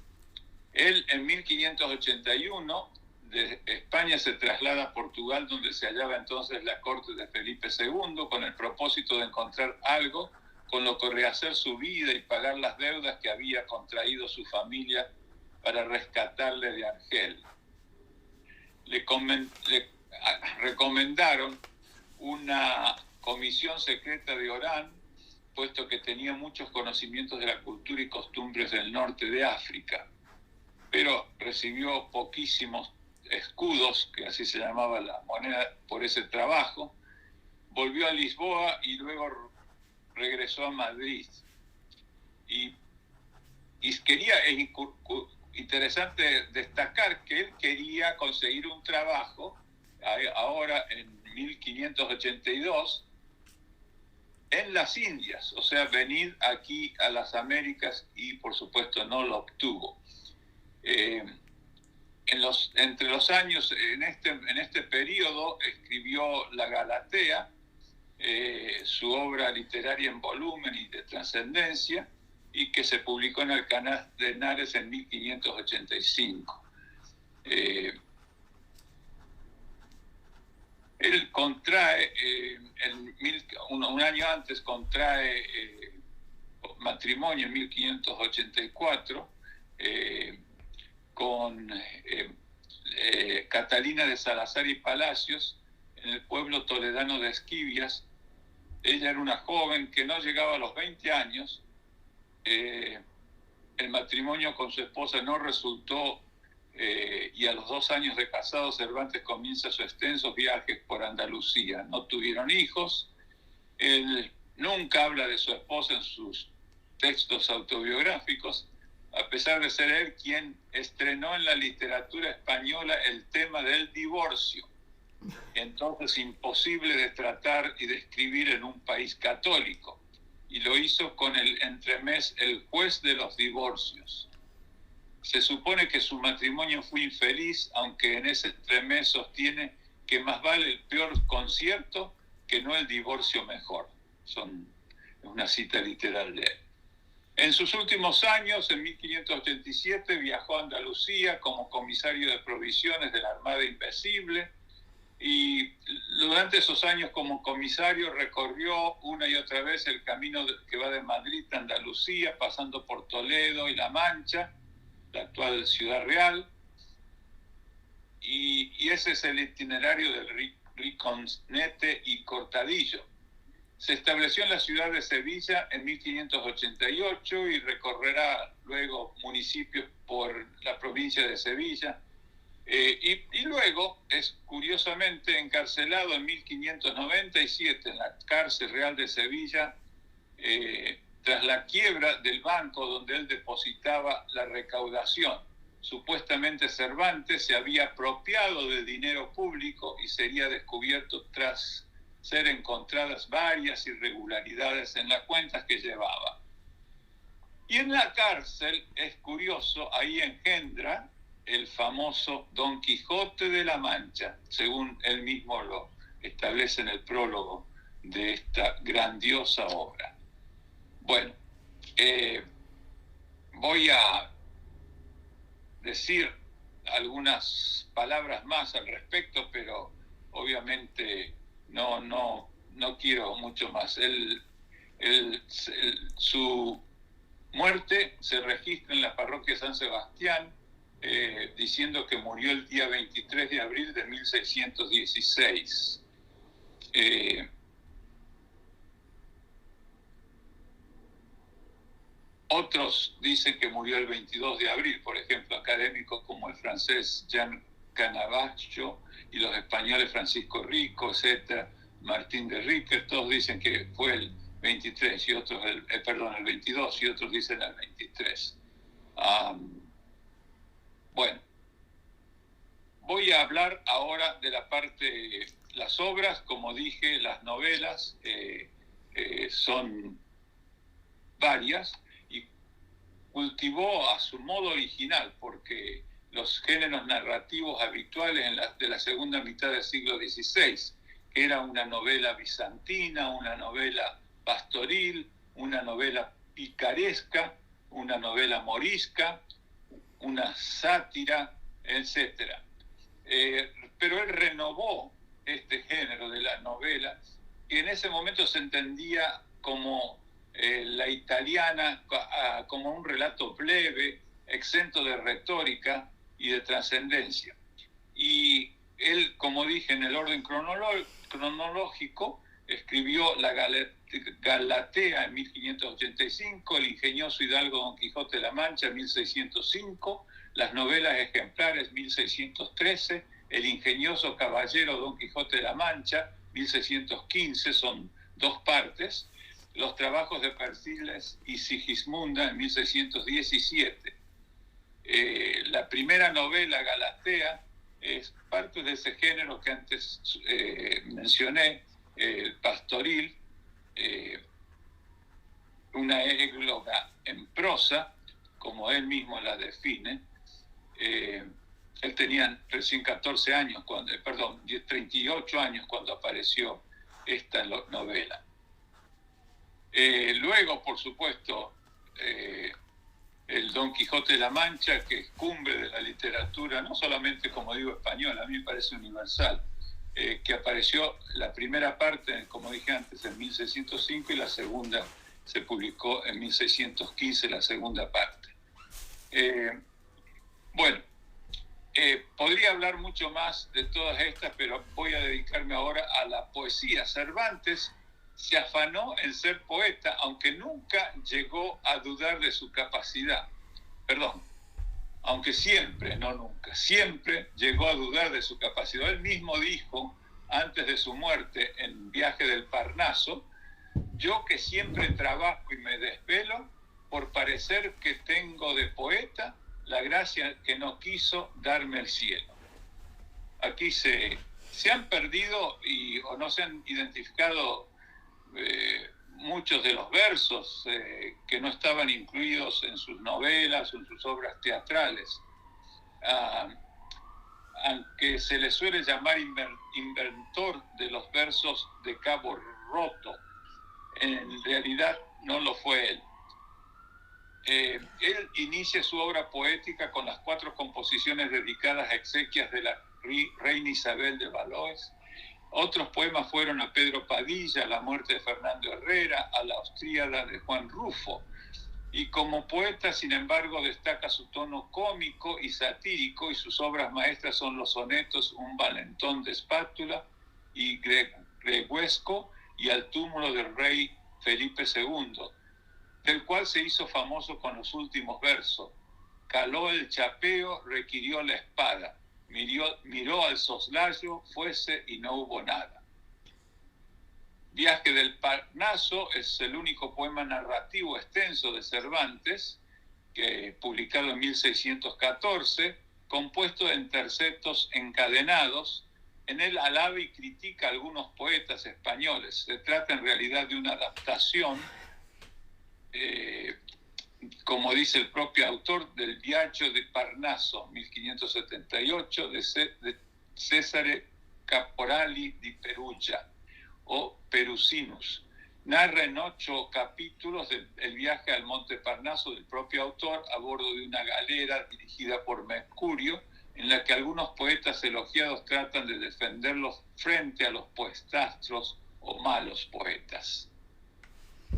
en 1581 de España se traslada a Portugal, donde se hallaba entonces la corte de Felipe II, con el propósito de encontrar algo con lo que rehacer su vida y pagar las deudas que había contraído su familia para rescatarle de Argel. Le recomendaron una comisión secreta de Orán, puesto que tenía muchos conocimientos de la cultura y costumbres del norte de África, pero recibió poquísimos escudos, que así se llamaba la moneda, por ese trabajo. Volvió a Lisboa y luego regresó a Madrid. Y es interesante destacar que él quería conseguir un trabajo, ahora en 1582, en las Indias, o sea, venir aquí a las Américas, y por supuesto no lo obtuvo. Entre los años, en este periodo, escribió La Galatea, su obra literaria en volumen y de trascendencia, y que se publicó en Alcalá de Henares en 1585. Él contrae, un año antes contrae matrimonio en 1584 con Catalina de Salazar y Palacios en el pueblo toledano de Esquivias. Ella era una joven que no llegaba a los 20 años. El matrimonio con su esposa no resultó, y a los 2 años de casado Cervantes comienza sus extensos viajes por Andalucía. No tuvieron hijos. Él nunca habla de su esposa en sus textos autobiográficos, a pesar de ser él quien estrenó en la literatura española el tema del divorcio, entonces imposible de tratar y de escribir en un país católico, y lo hizo con el entremés El juez de los divorcios. Se supone que su matrimonio fue infeliz, aunque en ese entremés sostiene que más vale el peor concierto que no el divorcio mejor. Es una cita literal de él. En sus últimos años, en 1587, viajó a Andalucía como comisario de provisiones de la Armada Invencible, y durante esos años como comisario recorrió una y otra vez el camino que va de Madrid a Andalucía, pasando por Toledo y La Mancha, la actual Ciudad Real, y ese es el itinerario del Riconete y Cortadillo. Se estableció en la ciudad de Sevilla en 1588 y recorrerá luego municipios por la provincia de Sevilla. Y luego es curiosamente encarcelado en 1597 en la cárcel real de Sevilla, tras la quiebra del banco donde él depositaba la recaudación. Supuestamente Cervantes se había apropiado de dinero público y sería descubierto tras ser encontradas varias irregularidades en las cuentas que llevaba. Y en la cárcel, es curioso, ahí engendra el famoso Don Quijote de la Mancha, según él mismo lo establece en el prólogo de esta grandiosa obra. Bueno, voy a decir algunas palabras más al respecto, pero obviamente no quiero mucho más. Su muerte se registra en la parroquia San Sebastián, diciendo que murió el día 23 de abril de 1616. Otros dicen que murió el 22 de abril, por ejemplo, académicos como el francés Jean Canavallo y los españoles Francisco Rico, etc., Martín de Riquer, todos dicen que fue el 23 y otros el 22 y otros dicen el 23. Bueno, voy a hablar ahora de la parte, las obras, como dije, las novelas son varias y cultivó a su modo original, porque los géneros narrativos habituales de la segunda mitad del siglo XVI, que era una novela bizantina, una novela pastoril, una novela picaresca, una novela morisca, una sátira, etc. Pero él renovó este género de la novela, que en ese momento se entendía como la italiana, como un relato breve, exento de retórica y de trascendencia. Y él, como dije, en el orden cronológico, escribió la Galatea en 1585, el ingenioso hidalgo Don Quijote de la Mancha en 1605, las novelas ejemplares 1613, el ingenioso caballero Don Quijote de la Mancha 1615, son 2 partes, los trabajos de Persiles y Sigismunda en 1617. La primera novela, Galatea, es parte de ese género que antes mencioné, el pastoril, una égloga en prosa, como él mismo la define. Él tenía recién 38 años cuando apareció esta novela. Luego, por supuesto, el Don Quijote de la Mancha, que es cumbre de la literatura, no solamente, como digo, española, a mí me parece universal, que apareció la primera parte, como dije antes, en 1605 y la segunda se publicó en 1615, la segunda parte. Podría hablar mucho más de todas estas, pero voy a dedicarme ahora a la poesía. Cervantes se afanó en ser poeta, aunque nunca llegó a dudar de su capacidad. Aunque siempre, no nunca, siempre llegó a dudar de su capacidad. Él mismo dijo, antes de su muerte, en Viaje del Parnaso: yo que siempre trabajo y me desvelo, por parecer que tengo de poeta la gracia que no quiso darme el cielo. Aquí se han perdido o no se han identificado muchos de los versos que no estaban incluidos en sus novelas o en sus obras teatrales. Aunque se le suele llamar inventor de los versos de Cabo Roto, en realidad no lo fue él. Él inicia su obra poética con las 4 composiciones dedicadas a exequias de la reina Isabel de Valois. Otros poemas fueron a Pedro Padilla, a la muerte de Fernando Herrera, a la Austríada de Juan Rufo. Y como poeta, sin embargo, destaca su tono cómico y satírico, y sus obras maestras son los sonetos Un valentón de espátula y Greguesco y Al túmulo del rey Felipe II, del cual se hizo famoso con los últimos versos: caló el chapeo, requirió la espada, miró al soslayo, fuese y no hubo nada. Viaje del Parnaso es el único poema narrativo extenso de Cervantes, publicado en 1614, compuesto en tercetos encadenados. En él alaba y critica a algunos poetas españoles. Se trata en realidad de una adaptación, como dice el propio autor, del Viaggio de Parnaso, 1578, de Cesare Caporali di Perugia o Perusinus. Narra en 8 capítulos el viaje al Monte Parnaso del propio autor a bordo de una galera dirigida por Mercurio, en la que algunos poetas elogiados tratan de defenderlos frente a los poetastros o malos poetas.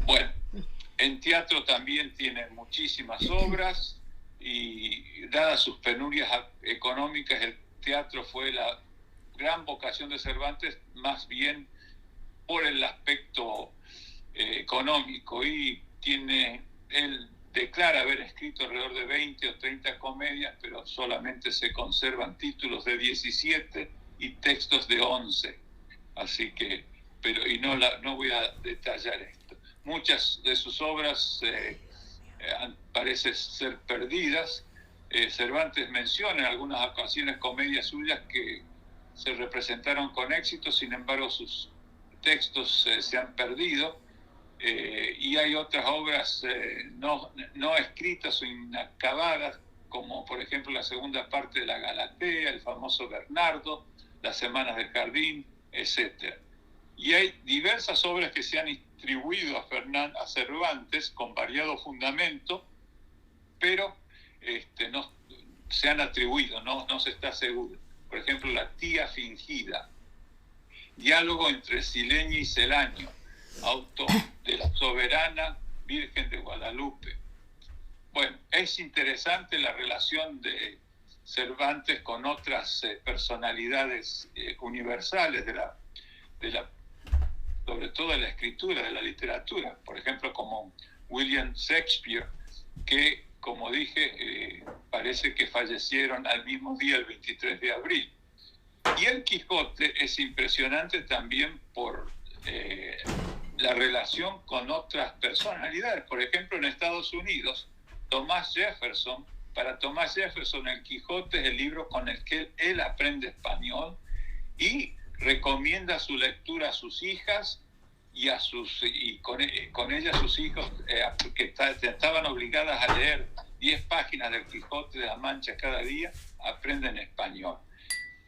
Bueno, en teatro también tiene muchísimas obras y dadas sus penurias económicas, el teatro fue la gran vocación de Cervantes, más bien por el aspecto económico, y él declara haber escrito alrededor de 20 o 30 comedias, pero solamente se conservan títulos de 17 y textos de 11. Así que, no voy a detallar esto. Muchas de sus obras parecen ser perdidas. Cervantes menciona en algunas ocasiones comedias suyas que se representaron con éxito, sin embargo sus textos se han perdido. Y hay otras obras no escritas o inacabadas, como por ejemplo la segunda parte de la Galatea, el famoso Bernardo, las Semanas del Jardín, etc. Y hay diversas obras que se han atribuido a Cervantes con variado fundamento, pero no se han atribuido, no se está seguro. Por ejemplo, La tía fingida, Diálogo entre Sileño y Celanio, auto de la soberana Virgen de Guadalupe. Bueno, es interesante la relación de Cervantes con otras personalidades universales sobre todo de la escritura, de la literatura. Por ejemplo, como William Shakespeare, que, como dije, parece que fallecieron al mismo día, el 23 de abril. Y el Quijote es impresionante también por la relación con otras personalidades. Por ejemplo, en Estados Unidos, para Thomas Jefferson, el Quijote es el libro con el que él aprende español y recomienda su lectura a sus hijas y con ellas sus hijos, que estaban obligadas a leer 10 páginas del Quijote de la Mancha cada día, aprenden español.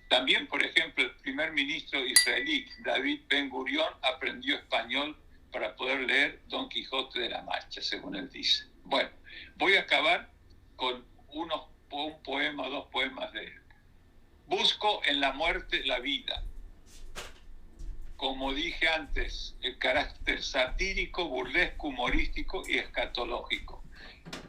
También, por ejemplo, el primer ministro israelí, David Ben Gurión, aprendió español para poder leer Don Quijote de la Mancha, según él dice. Bueno, voy a acabar con un poema, 2 poemas de él. Busco en la muerte la vida. Como dije antes, el carácter satírico, burlesco, humorístico y escatológico.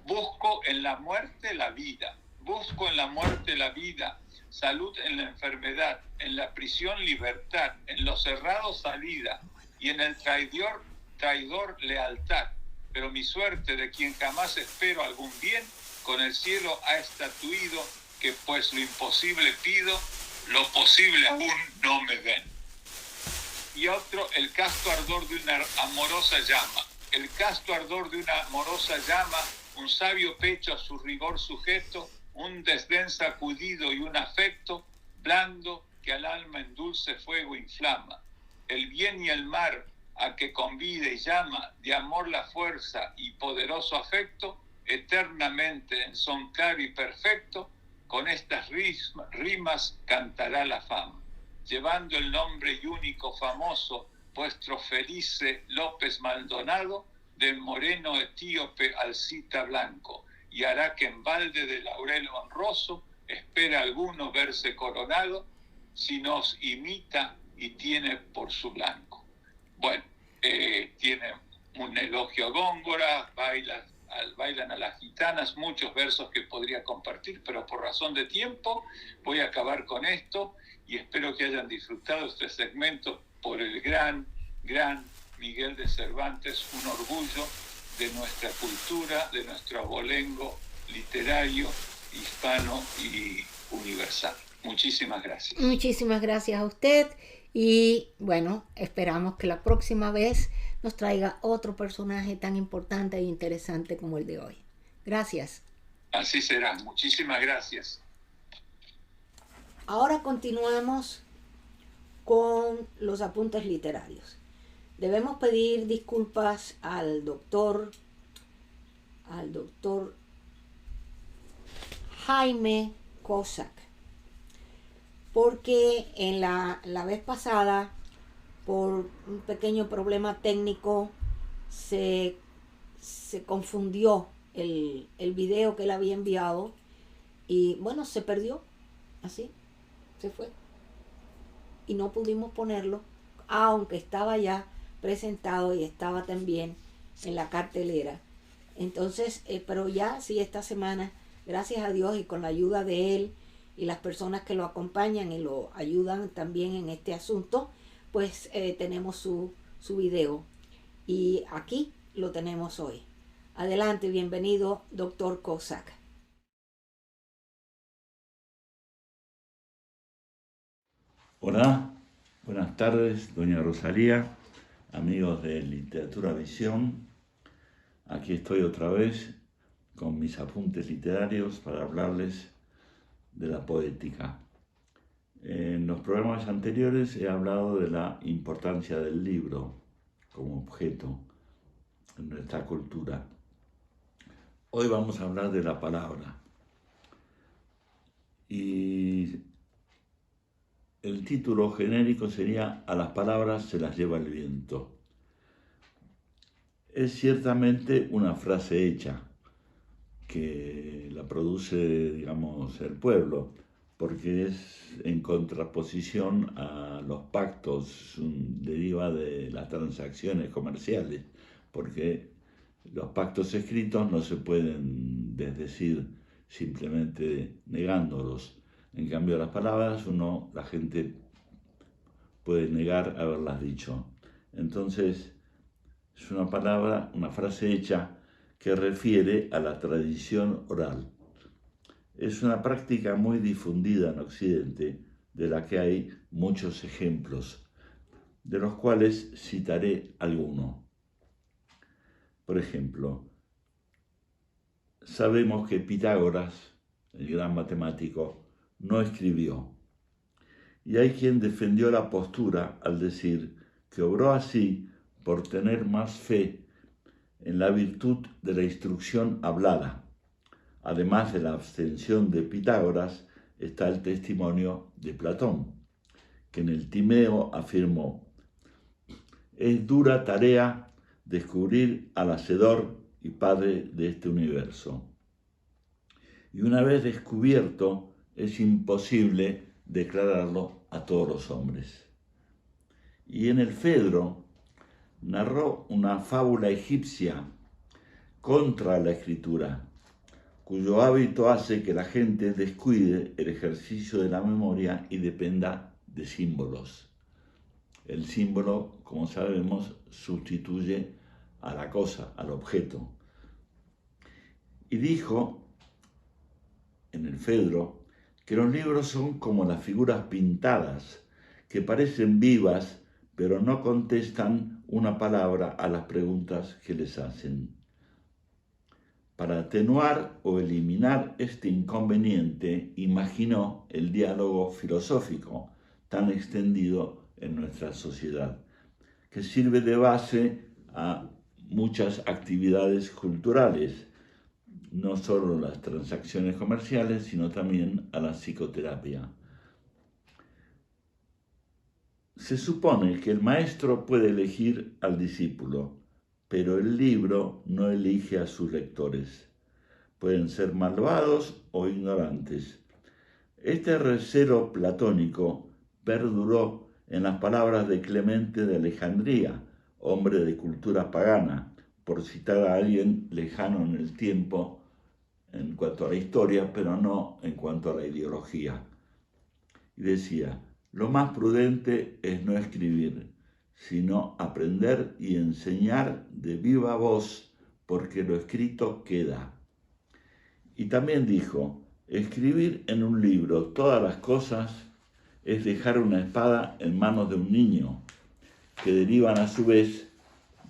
Busco en la muerte la vida. Busco en la muerte la vida. Salud en la enfermedad, en la prisión libertad, en lo cerrado salida y en el traidor lealtad. Pero mi suerte, de quien jamás espero algún bien, con el cielo ha estatuido que pues lo imposible pido, lo posible aún no me ven. Y otro, el casto ardor de una amorosa llama. El casto ardor de una amorosa llama, un sabio pecho a su rigor sujeto, un desdén sacudido y un afecto blando que al alma en dulce fuego inflama. El bien y el mar a que convide y llama, de amor la fuerza y poderoso afecto, eternamente en son claro y perfecto, con estas rimas cantará la fama. Llevando el nombre y único famoso, vuestro felice López Maldonado, del moreno etíope Alcita Blanco, y hará que en balde de laurel honroso espera alguno verse coronado, si nos imita y tiene por su blanco. Bueno, tiene un elogio a Góngora, bailan a las gitanas, muchos versos que podría compartir, pero por razón de tiempo voy a acabar con esto y espero que hayan disfrutado este segmento por el gran Miguel de Cervantes, un orgullo de nuestra cultura, de nuestro abolengo literario, hispano y universal. Muchísimas gracias. Muchísimas gracias a usted y bueno, esperamos que la próxima vez nos traiga otro personaje tan importante e interesante como el de hoy. Gracias. Así será. Muchísimas gracias. Ahora continuamos con los apuntes literarios. Debemos pedir disculpas al doctor Jaime Kosak, porque en la vez pasada, por un pequeño problema técnico, se confundió el video que él había enviado y bueno, se perdió, así, se fue. Y no pudimos ponerlo, aunque estaba ya presentado y estaba también en la cartelera. Entonces, pero ya sí, esta semana, gracias a Dios y con la ayuda de él y las personas que lo acompañan y lo ayudan también en este asunto, pues tenemos su video. Y aquí lo tenemos hoy. Adelante, bienvenido, doctor Kozak. Hola, buenas tardes, doña Rosalía, amigos de Literatura Visión. Aquí estoy otra vez con mis apuntes literarios para hablarles de la poética. En los programas anteriores he hablado de la importancia del libro como objeto en nuestra cultura. Hoy vamos a hablar de la palabra. Y el título genérico sería "A las palabras se las lleva el viento". Es ciertamente una frase hecha que la produce, digamos, el pueblo, porque es en contraposición a los pactos, deriva de las transacciones comerciales, porque los pactos escritos no se pueden desdecir simplemente negándolos. En cambio, las palabras, la gente puede negar haberlas dicho. Entonces, es una frase hecha que refiere a la tradición oral. Es una práctica muy difundida en Occidente, de la que hay muchos ejemplos, de los cuales citaré alguno. Por ejemplo, sabemos que Pitágoras, el gran matemático, no escribió. Y hay quien defendió la postura al decir que obró así por tener más fe en la virtud de la instrucción hablada. Además de la abstención de Pitágoras, está el testimonio de Platón, que en el Timeo afirmó: "Es dura tarea descubrir al Hacedor y Padre de este universo. Y una vez descubierto, es imposible declararlo a todos los hombres". Y en el Fedro narró una fábula egipcia contra la escritura, cuyo hábito hace que la gente descuide el ejercicio de la memoria y dependa de símbolos. El símbolo, como sabemos, sustituye a la cosa, al objeto. Y dijo en el Fedro que los libros son como las figuras pintadas, que parecen vivas, pero no contestan una palabra a las preguntas que les hacen. Para atenuar o eliminar este inconveniente, imaginó el diálogo filosófico, tan extendido en nuestra sociedad, que sirve de base a muchas actividades culturales, no solo las transacciones comerciales, sino también a la psicoterapia. Se supone que el maestro puede elegir al discípulo, pero el libro no elige a sus lectores. Pueden ser malvados o ignorantes. Este recelo platónico perduró en las palabras de Clemente de Alejandría, hombre de cultura pagana, por citar a alguien lejano en el tiempo en cuanto a la historia, pero no en cuanto a la ideología. Y decía: "Lo más prudente es no escribir, sino aprender y enseñar de viva voz, porque lo escrito queda". Y también dijo: "Escribir en un libro todas las cosas es dejar una espada en manos de un niño", que derivan a su vez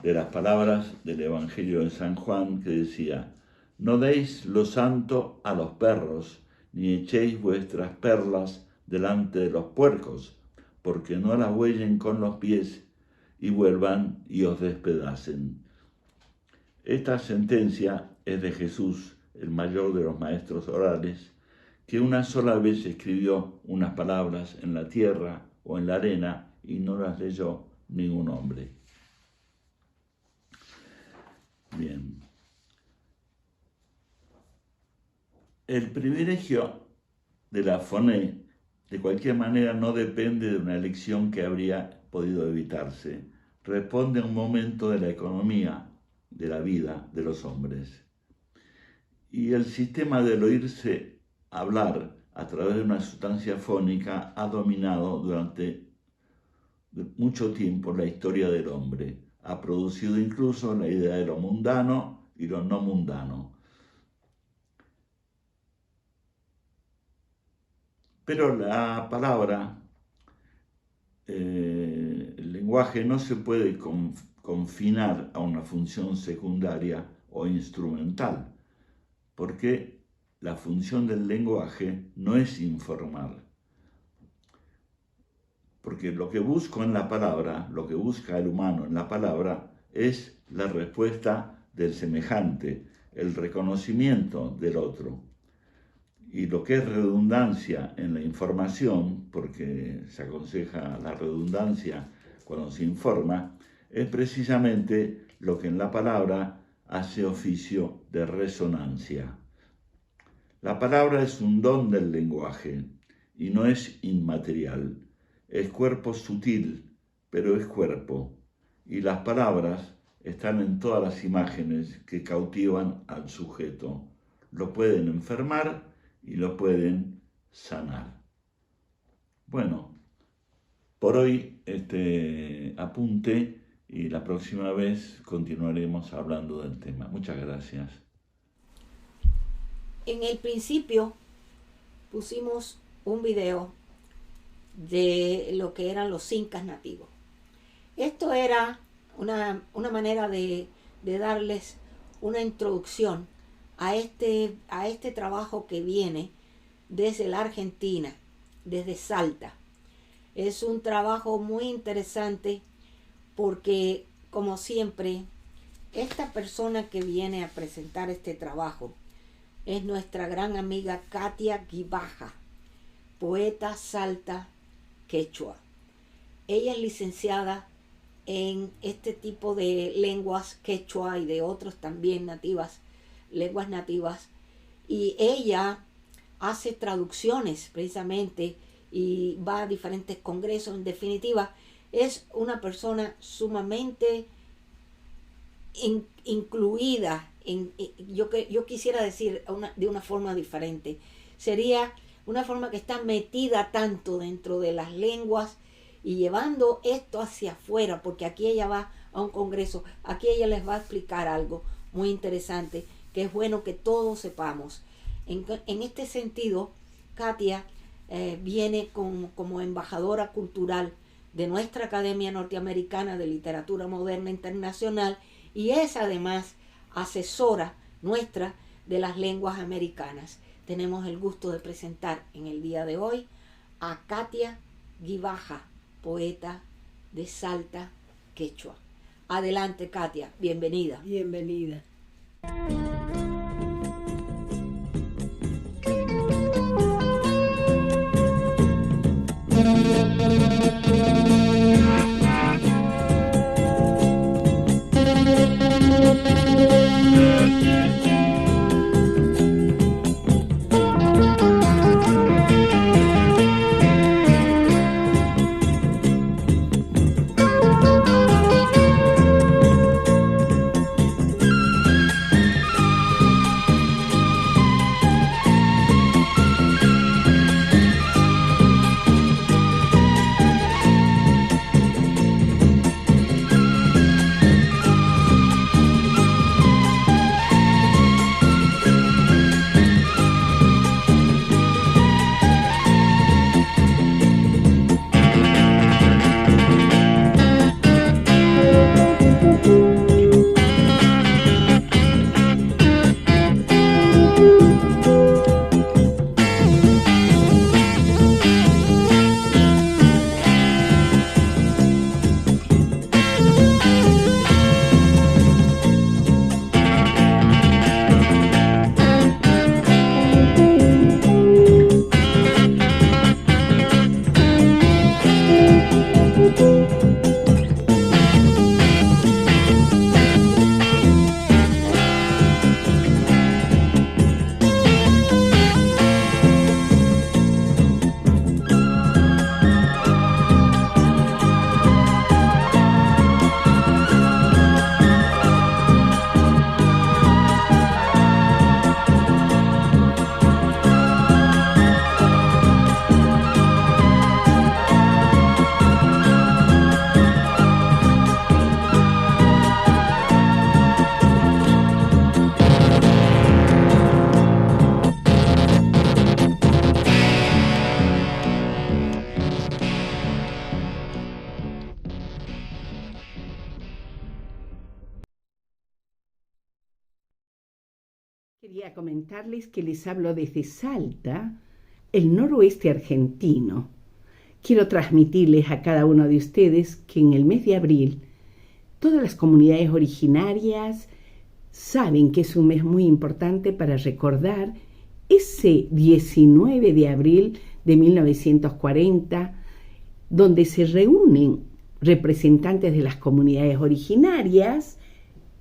de las palabras del Evangelio de San Juan, que decía: "No deis lo santo a los perros, ni echéis vuestras perlas delante de los puercos, porque no las huellen con los pies y vuelvan y os despedacen". Esta sentencia es de Jesús, el mayor de los maestros orales, que una sola vez escribió unas palabras en la tierra o en la arena y no las leyó ningún hombre. Bien. El privilegio de la FONE, de cualquier manera, no depende de una elección que habría podido evitarse. Responde a un momento de la economía, de la vida de los hombres. Y el sistema del oírse hablar a través de una sustancia fónica ha dominado durante mucho tiempo la historia del hombre. Ha producido incluso la idea de lo mundano y lo no mundano. Pero la palabra, el lenguaje no se puede confinar a una función secundaria o instrumental, porque la función del lenguaje no es informar. Porque lo que busco en la palabra, lo que busca el humano en la palabra, es la respuesta del semejante, el reconocimiento del otro. Y lo que es redundancia en la información, porque se aconseja la redundancia cuando se informa, es precisamente lo que en la palabra hace oficio de resonancia. La palabra es un don del lenguaje y no es inmaterial. Es cuerpo sutil, pero es cuerpo. Y las palabras están en todas las imágenes que cautivan al sujeto. Lo pueden enfermar y lo pueden sanar. Bueno, por hoy este apunte y la próxima vez continuaremos hablando del tema. Muchas gracias. En el principio pusimos un video de lo que eran los incas nativos. Esto era una manera de darles una introducción a este trabajo que viene desde la Argentina, desde Salta. Es un trabajo muy interesante porque, como siempre, esta persona que viene a presentar este trabajo es nuestra gran amiga Katia Guibaja, poeta salta quechua. Ella es licenciada en este tipo de lenguas quechua y de otros también nativas, lenguas nativas, y ella hace traducciones precisamente y va a diferentes congresos. En definitiva, es una persona sumamente incluida yo quisiera decir de una forma diferente. Sería una forma que está metida tanto dentro de las lenguas y llevando esto hacia afuera, porque aquí ella va a un congreso, aquí ella les va a explicar algo muy interesante, que es bueno que todos sepamos. En este sentido, Katia viene como embajadora cultural de nuestra Academia Norteamericana de Literatura Moderna Internacional y es además asesora nuestra de las lenguas americanas. Tenemos el gusto de presentar en el día de hoy a Katia Guibaja, poeta de Salta quechua. Adelante, Katia, bienvenida. Bienvenida. quería comentarles que les hablo desde Salta, el noroeste argentino. Quiero transmitirles a cada uno de ustedes que en el mes de abril todas las comunidades originarias saben que es un mes muy importante para recordar ese 19 de abril de 1940, donde se reúnen representantes de las comunidades originarias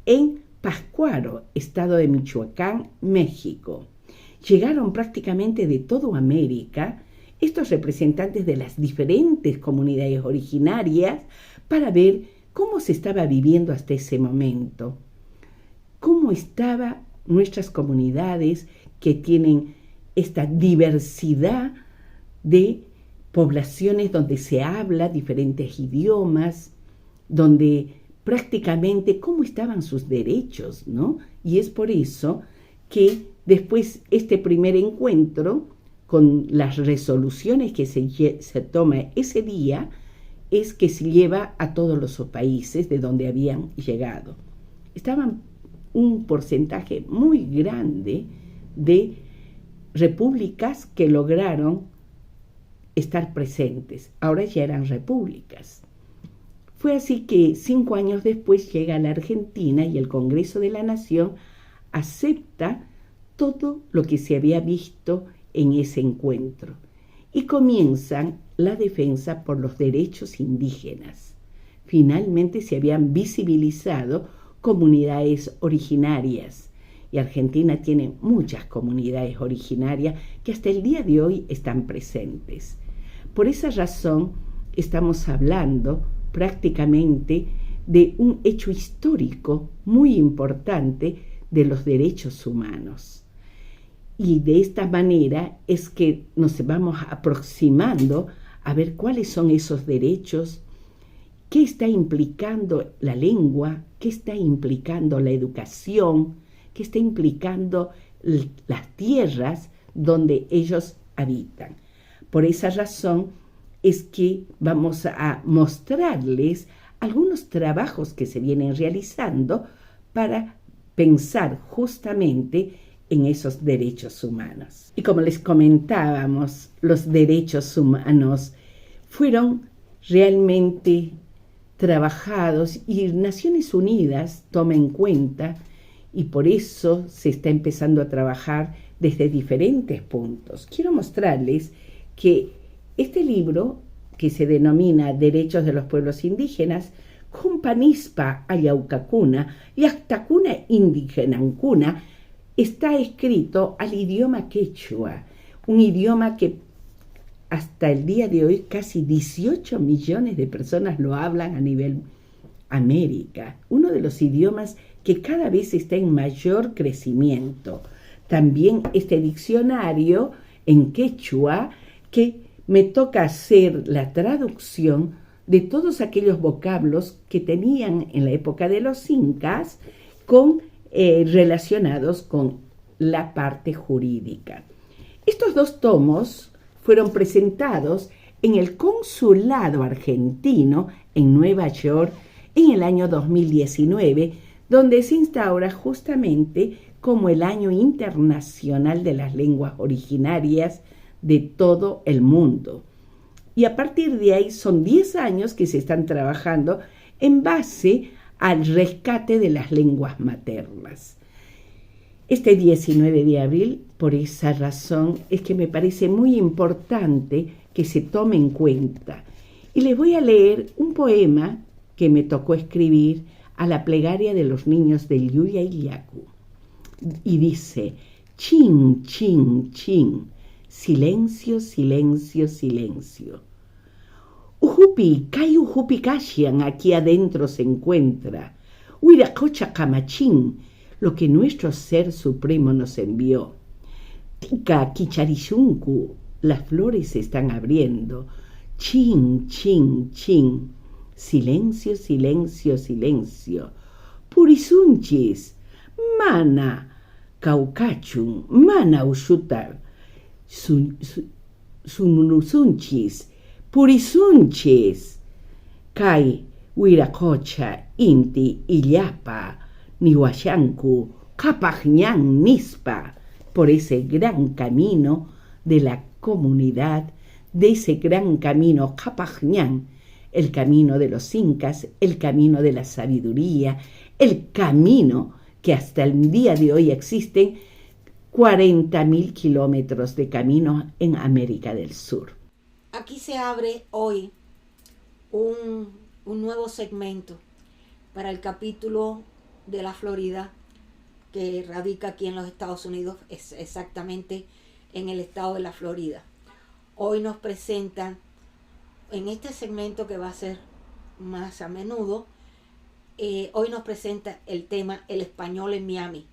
en Pátzcuaro, estado de Michoacán, México. Llegaron prácticamente de toda América estos representantes de las diferentes comunidades originarias para ver cómo se estaba viviendo hasta ese momento, cómo estaban nuestras comunidades que tienen esta diversidad de poblaciones donde se habla diferentes idiomas, donde prácticamente cómo estaban sus derechos, ¿no? Y es por eso que después este primer encuentro con las resoluciones que se toma ese día es que se lleva a todos los países de donde habían llegado. Estaban un porcentaje muy grande de repúblicas que lograron estar presentes. Ahora ya eran repúblicas. Fue así que 5 años después llega la Argentina y el Congreso de la Nación acepta todo lo que se había visto en ese encuentro y comienzan la defensa por los derechos indígenas. Finalmente se habían visibilizado comunidades originarias y Argentina tiene muchas comunidades originarias que hasta el día de hoy están presentes. Por esa razón estamos hablando prácticamente de un hecho histórico muy importante de los derechos humanos. Y de esta manera es que nos vamos aproximando a ver cuáles son esos derechos, qué está implicando la lengua, qué está implicando la educación, qué está implicando las tierras donde ellos habitan. Por esa razón es que vamos a mostrarles algunos trabajos que se vienen realizando para pensar justamente en esos derechos humanos. Y como les comentábamos, los derechos humanos fueron realmente trabajados y Naciones Unidas toma en cuenta y por eso se está empezando a trabajar desde diferentes puntos. Quiero mostrarles que este libro, que se denomina Derechos de los Pueblos Indígenas, Companispa Ayaucacuna y Actacuna Indigenancuna, está escrito al idioma quechua, un idioma que hasta el día de hoy casi 18 millones de personas lo hablan a nivel América, uno de los idiomas que cada vez está en mayor crecimiento. También este diccionario en quechua que me toca hacer la traducción de todos aquellos vocablos que tenían en la época de los incas relacionados con la parte jurídica. Estos 2 tomos fueron presentados en el Consulado Argentino en Nueva York en el año 2019, donde se instaura justamente como el Año Internacional de las Lenguas Originarias de todo el mundo. Y a partir de ahí son 10 años que se están trabajando en base al rescate de las lenguas maternas. Este 19 de abril, por esa razón, es que me parece muy importante que se tome en cuenta. Y les voy a leer un poema que me tocó escribir a la plegaria de los niños del Yuya y Yacu. Y dice: chin, chin, chin, silencio, silencio, silencio. Ujupi, kai ujupi kashian, aquí adentro se encuentra. Huiracocha camachín, lo que nuestro Ser Supremo nos envió. Tica kicharichunku, las flores se están abriendo. Chin, chin, chin, silencio, silencio, silencio. Purisunchis, mana, caucachun, mana ushutar, sunusunchis, purisunchis, kai huiracocha, inti, illapa, nihuashanku, Capajñán Nispa, por ese gran camino de la comunidad, de ese gran camino Capajñán, el camino de los incas, el camino de la sabiduría, el camino que hasta el día de hoy existen 40.000 kilómetros de caminos en América del Sur. Aquí se abre hoy un nuevo segmento para el capítulo de la Florida, que radica aquí en los Estados Unidos, es exactamente en el estado de la Florida. Hoy nos presentan, en este segmento que va a ser más a menudo, hoy nos presenta el tema El español en Miami.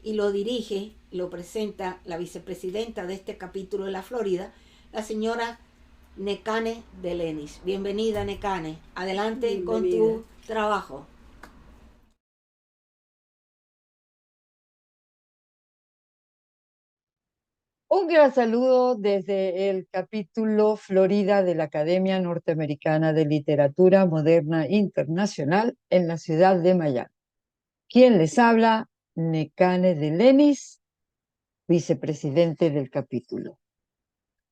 Y lo presenta la vicepresidenta de este capítulo de la Florida, la señora Nekane de Lenis. Bienvenida, Nekane. Adelante. Bienvenida con tu trabajo. Un gran saludo desde el capítulo Florida de la Academia Norteamericana de Literatura Moderna Internacional en la ciudad de Miami. ¿Quién les habla? Nekane de Lenis, vicepresidente del capítulo.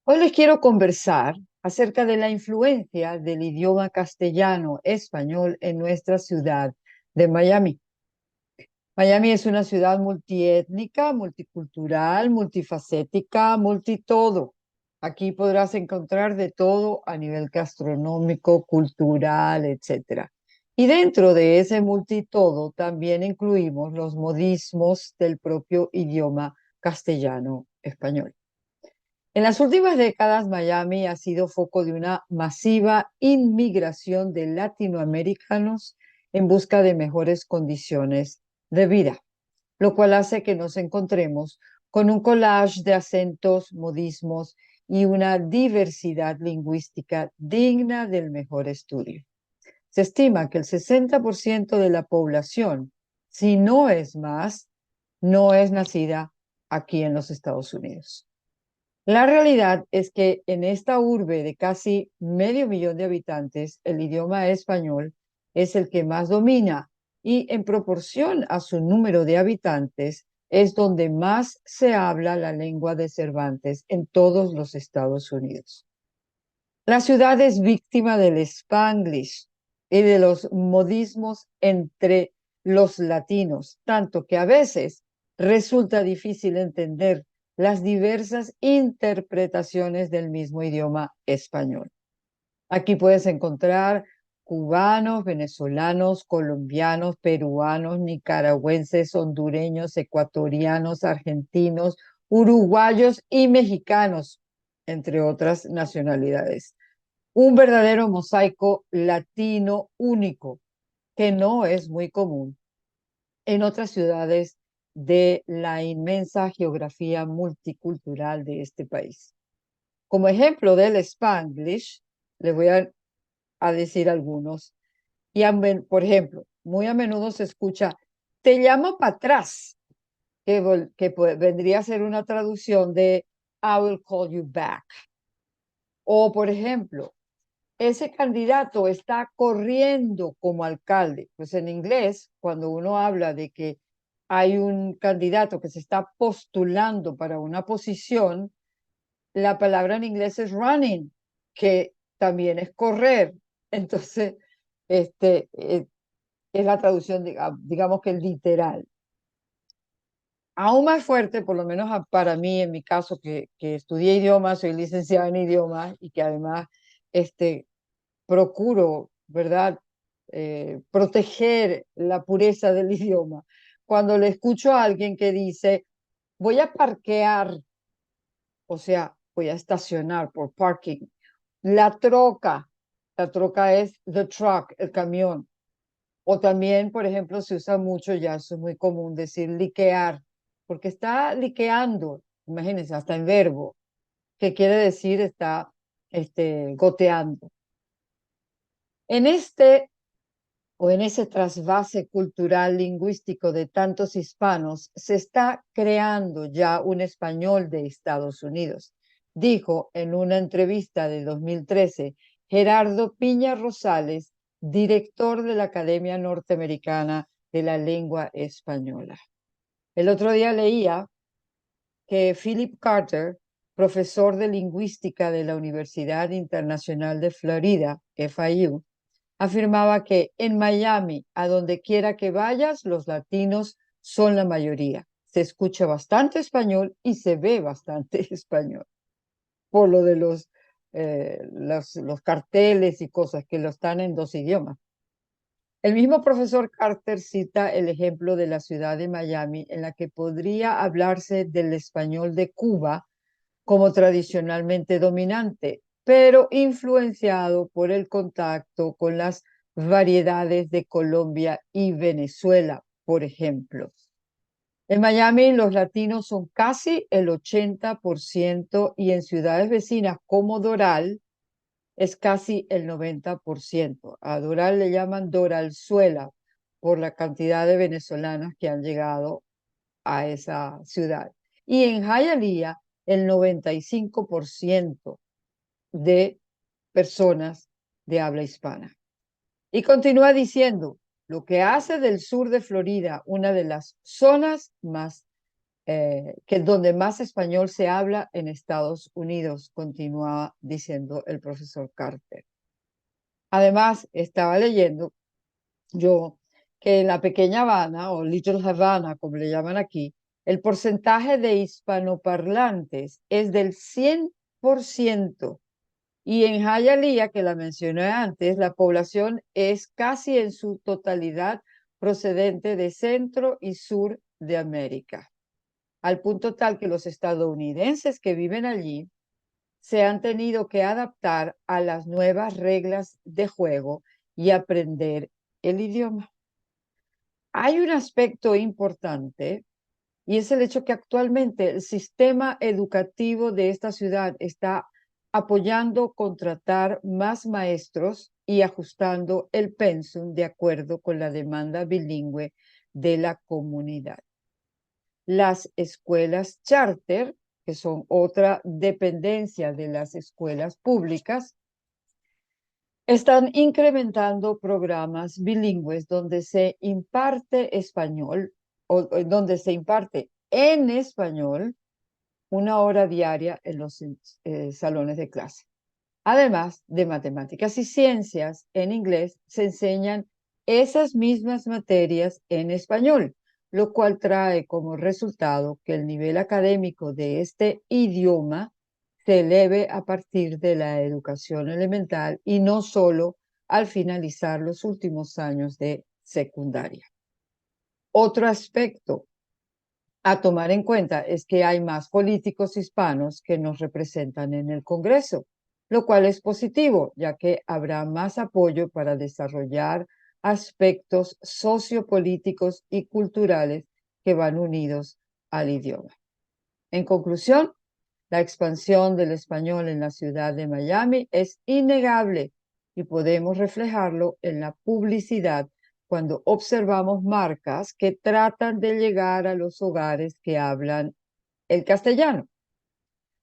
Hoy les quiero conversar acerca de la influencia del idioma castellano-español en nuestra ciudad de Miami. Miami es una ciudad multiétnica, multicultural, multifacética, multitodo. Aquí podrás encontrar de todo a nivel gastronómico, cultural, etc. Y dentro de ese multitodo también incluimos los modismos del propio idioma castellano-español. En las últimas décadas, Miami ha sido foco de una masiva inmigración de latinoamericanos en busca de mejores condiciones de vida, lo cual hace que nos encontremos con un collage de acentos, modismos y una diversidad lingüística digna del mejor estudio. Se estima que el 60% de la población, si no es más, no es nacida aquí en los Estados Unidos. La realidad es que en esta urbe de casi 500.000 de habitantes, el idioma español es el que más domina y en proporción a su número de habitantes es donde más se habla la lengua de Cervantes en todos los Estados Unidos. La ciudad es víctima del Spanglish y de los modismos entre los latinos, tanto que a veces resulta difícil entender las diversas interpretaciones del mismo idioma español. Aquí puedes encontrar cubanos, venezolanos, colombianos, peruanos, nicaragüenses, hondureños, ecuatorianos, argentinos, uruguayos y mexicanos, entre otras nacionalidades. Un verdadero mosaico latino único, que no es muy común en otras ciudades de la inmensa geografía multicultural de este país. Como ejemplo del Spanglish, les voy a decir algunos. Y por ejemplo, muy a menudo se escucha, te llamo para atrás, que vendría a ser una traducción de I will call you back. O, por ejemplo, ese candidato está corriendo como alcalde. Pues en inglés, cuando uno habla de que hay un candidato que se está postulando para una posición, la palabra en inglés es running, que también es correr. Entonces, es la traducción, digamos que literal. Aún más fuerte, por lo menos para mí, en mi caso, que estudié idiomas, soy licenciada en idiomas y que además procuro, ¿verdad?, proteger la pureza del idioma. Cuando le escucho a alguien que dice, voy a parquear, o sea, voy a estacionar por parking, la troca es the truck, el camión. O también, por ejemplo, se usa mucho, ya eso es muy común, decir liquear, porque está liqueando, imagínense, hasta en verbo, que quiere decir está goteando. En ese trasvase cultural lingüístico de tantos hispanos, se está creando ya un español de Estados Unidos, dijo en una entrevista de 2013 Gerardo Piña Rosales, director de la Academia Norteamericana de la Lengua Española. El otro día leía que Philip Carter, profesor de lingüística de la Universidad Internacional de Florida, FIU, afirmaba que en Miami, a donde quiera que vayas, los latinos son la mayoría. Se escucha bastante español y se ve bastante español, por lo de los carteles y cosas que lo están en 2 idiomas. El mismo profesor Carter cita el ejemplo de la ciudad de Miami, en la que podría hablarse del español de Cuba como tradicionalmente dominante, pero influenciado por el contacto con las variedades de Colombia y Venezuela, por ejemplo. En Miami los latinos son casi el 80% y en ciudades vecinas como Doral es casi el 90%. A Doral le llaman Doralzuela por la cantidad de venezolanos que han llegado a esa ciudad. Y en Hialeah, el 95% de personas de habla hispana. Y continúa diciendo, lo que hace del sur de Florida una de las zonas más donde más español se habla en Estados Unidos, continúa diciendo el profesor Carter. Además, estaba leyendo yo que en la pequeña Habana, o Little Havana, como le llaman aquí, el porcentaje de hispanoparlantes es del 100%. Y en Hialeah, que la mencioné antes, la población es casi en su totalidad procedente de Centro y Sur de América, al punto tal que los estadounidenses que viven allí se han tenido que adaptar a las nuevas reglas de juego y aprender el idioma. Hay un aspecto importante y es el hecho que actualmente el sistema educativo de esta ciudad está apoyando contratar más maestros y ajustando el pensum de acuerdo con la demanda bilingüe de la comunidad. Las escuelas charter, que son otra dependencia de las escuelas públicas, están incrementando programas bilingües donde se imparte español o donde se imparte en español 1 hora diaria en los salones de clase. Además de matemáticas y ciencias en inglés, se enseñan esas mismas materias en español, lo cual trae como resultado que el nivel académico de este idioma se eleve a partir de la educación elemental y no solo al finalizar los últimos años de secundaria. Otro aspecto a tomar en cuenta es que hay más políticos hispanos que nos representan en el Congreso, lo cual es positivo, ya que habrá más apoyo para desarrollar aspectos sociopolíticos y culturales que van unidos al idioma. En conclusión, la expansión del español en la ciudad de Miami es innegable y podemos reflejarlo en la publicidad cuando observamos marcas que tratan de llegar a los hogares que hablan el castellano.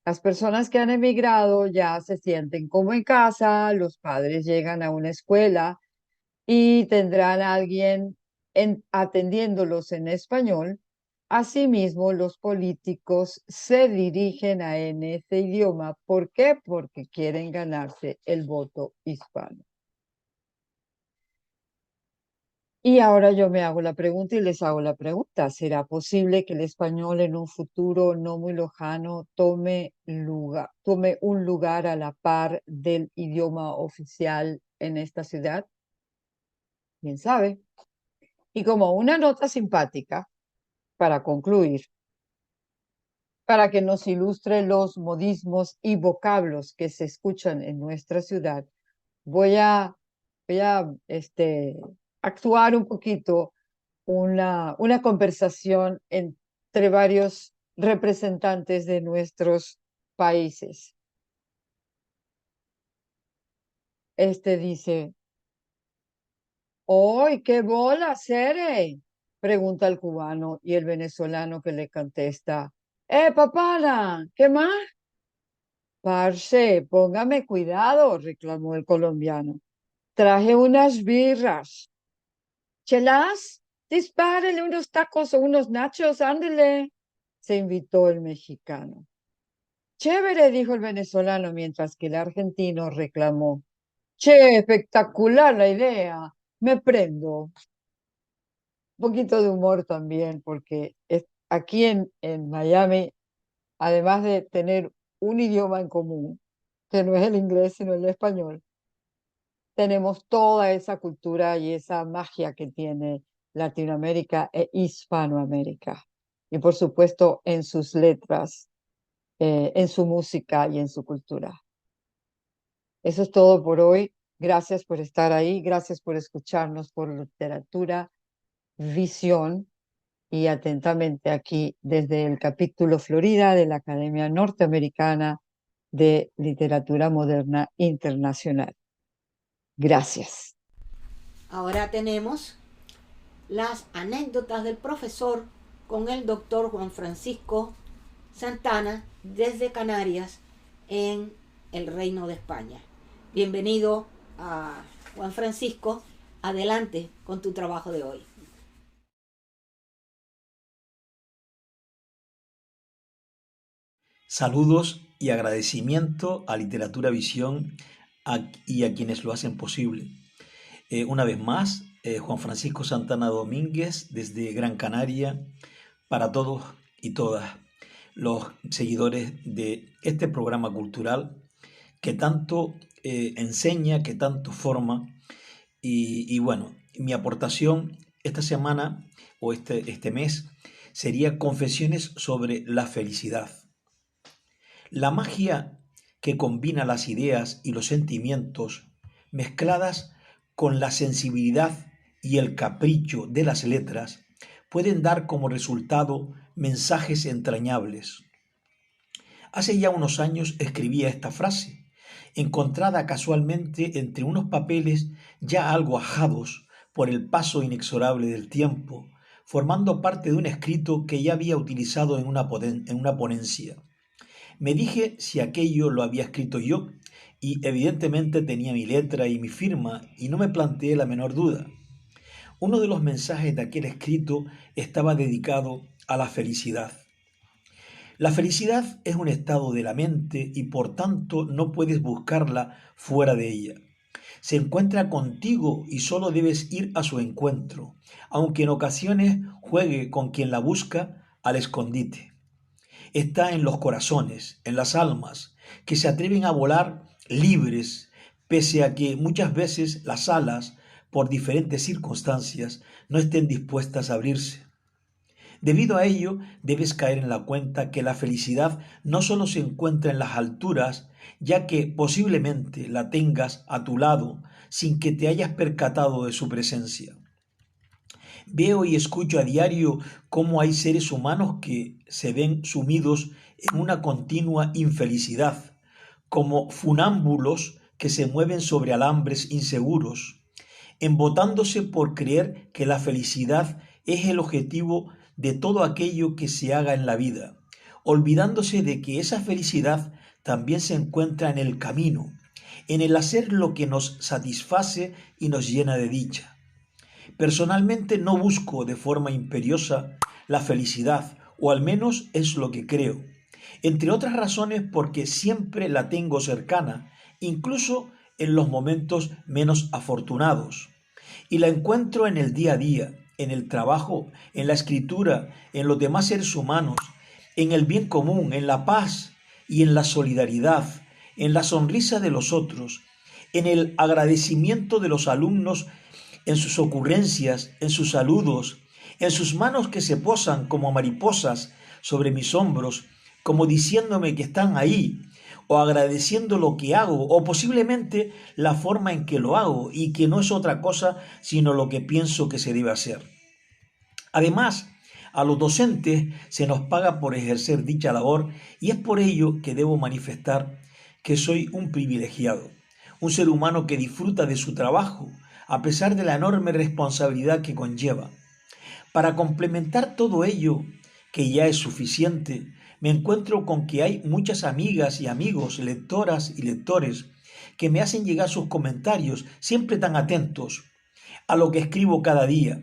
Las personas que han emigrado ya se sienten como en casa, los padres llegan a una escuela y tendrán a alguien atendiéndolos en español. Asimismo, los políticos se dirigen en ese idioma. ¿Por qué? Porque quieren ganarse el voto hispano. Y ahora yo me hago la pregunta y les hago la pregunta. ¿Será posible que el español en un futuro no muy lejano tome un lugar a la par del idioma oficial en esta ciudad? ¿Quién sabe? Y como una nota simpática, para concluir, para que nos ilustre los modismos y vocablos que se escuchan en nuestra ciudad, voy a actuar un poquito una conversación entre varios representantes de nuestros países. Dice, ¡ay, qué bola, Cere! Pregunta el cubano y el venezolano que le contesta, papana, ¿qué más? Parce, póngame cuidado, reclamó el colombiano. Traje unas birras. ¿Chelas? Dispárele unos tacos o unos nachos, ándele, se invitó el mexicano. Chévere, dijo el venezolano, mientras que el argentino reclamó. Che, espectacular la idea, me prendo. Un poquito de humor también, porque aquí en Miami, además de tener un idioma en común, que no es el inglés, sino el español, tenemos toda esa cultura y esa magia que tiene Latinoamérica e Hispanoamérica. Y por supuesto en sus letras, en su música y en su cultura. Eso es todo por hoy. Gracias por estar ahí, gracias por escucharnos por Literatura Visión y atentamente aquí desde el capítulo Florida de la Academia Norteamericana de Literatura Moderna Internacional. Gracias. Ahora tenemos las anécdotas del profesor con el doctor Juan Francisco Santana desde Canarias en el Reino de España. Bienvenido a Juan Francisco, adelante con tu trabajo de hoy. Saludos y agradecimiento a Literatura Visión y a quienes lo hacen posible. Una vez más, Juan Francisco Santana Domínguez desde Gran Canaria, para todos y todas los seguidores de este programa cultural que tanto enseña, que tanto forma. Y bueno, mi aportación esta semana o este mes sería Confesiones sobre la felicidad. La magia que combina las ideas y los sentimientos mezcladas con la sensibilidad y el capricho de las letras pueden dar como resultado mensajes entrañables. Hace ya unos años escribía esta frase, encontrada casualmente entre unos papeles ya algo ajados por el paso inexorable del tiempo, formando parte de un escrito que ya había utilizado en una ponencia. Me dije si aquello lo había escrito yo, y evidentemente tenía mi letra y mi firma, y no me planteé la menor duda. Uno de los mensajes de aquel escrito estaba dedicado a la felicidad. La felicidad es un estado de la mente y por tanto no puedes buscarla fuera de ella. Se encuentra contigo y solo debes ir a su encuentro, aunque en ocasiones juegue con quien la busca al escondite. Está en los corazones, en las almas, que se atreven a volar libres, pese a que muchas veces las alas, por diferentes circunstancias, no estén dispuestas a abrirse. Debido a ello, debes caer en la cuenta que la felicidad no solo se encuentra en las alturas, ya que posiblemente la tengas a tu lado sin que te hayas percatado de su presencia. Veo y escucho a diario cómo hay seres humanos que se ven sumidos en una continua infelicidad, como funámbulos que se mueven sobre alambres inseguros, embotándose por creer que la felicidad es el objetivo de todo aquello que se haga en la vida, olvidándose de que esa felicidad también se encuentra en el camino, en el hacer lo que nos satisface y nos llena de dicha. Personalmente no busco de forma imperiosa la felicidad, o al menos es lo que creo, entre otras razones porque siempre la tengo cercana, incluso en los momentos menos afortunados, y la encuentro en el día a día, en el trabajo, en la escritura, en los demás seres humanos, en el bien común, en la paz y en la solidaridad, en la sonrisa de los otros, en el agradecimiento de los alumnos, en sus ocurrencias, en sus saludos, en sus manos que se posan como mariposas sobre mis hombros, como diciéndome que están ahí, o agradeciendo lo que hago, o posiblemente la forma en que lo hago, y que no es otra cosa sino lo que pienso que se debe hacer. Además, a los docentes se nos paga por ejercer dicha labor, y es por ello que debo manifestar que soy un privilegiado, un ser humano que disfruta de su trabajo, a pesar de la enorme responsabilidad que conlleva. Para complementar todo ello, que ya es suficiente, me encuentro con que hay muchas amigas y amigos, lectoras y lectores, que me hacen llegar sus comentarios, siempre tan atentos a lo que escribo cada día,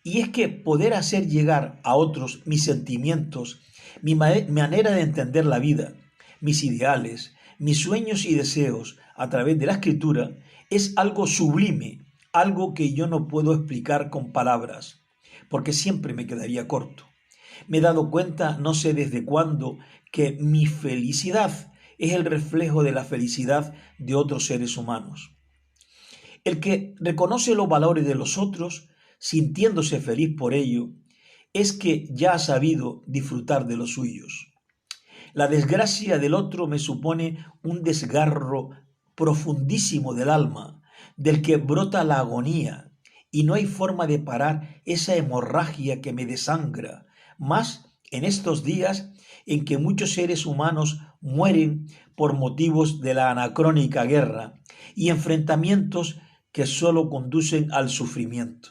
y es que poder hacer llegar a otros mis sentimientos, mi manera de entender la vida, mis ideales, mis sueños y deseos a través de la escritura es algo sublime, algo que yo no puedo explicar con palabras, porque siempre me quedaría corto. Me he dado cuenta, no sé desde cuándo, que mi felicidad es el reflejo de la felicidad de otros seres humanos. El que reconoce los valores de los otros, sintiéndose feliz por ello, es que ya ha sabido disfrutar de los suyos. La desgracia del otro me supone un desgarro profundísimo del alma, del que brota la agonía, y no hay forma de parar esa hemorragia que me desangra, más en estos días en que muchos seres humanos mueren por motivos de la anacrónica guerra y enfrentamientos que solo conducen al sufrimiento.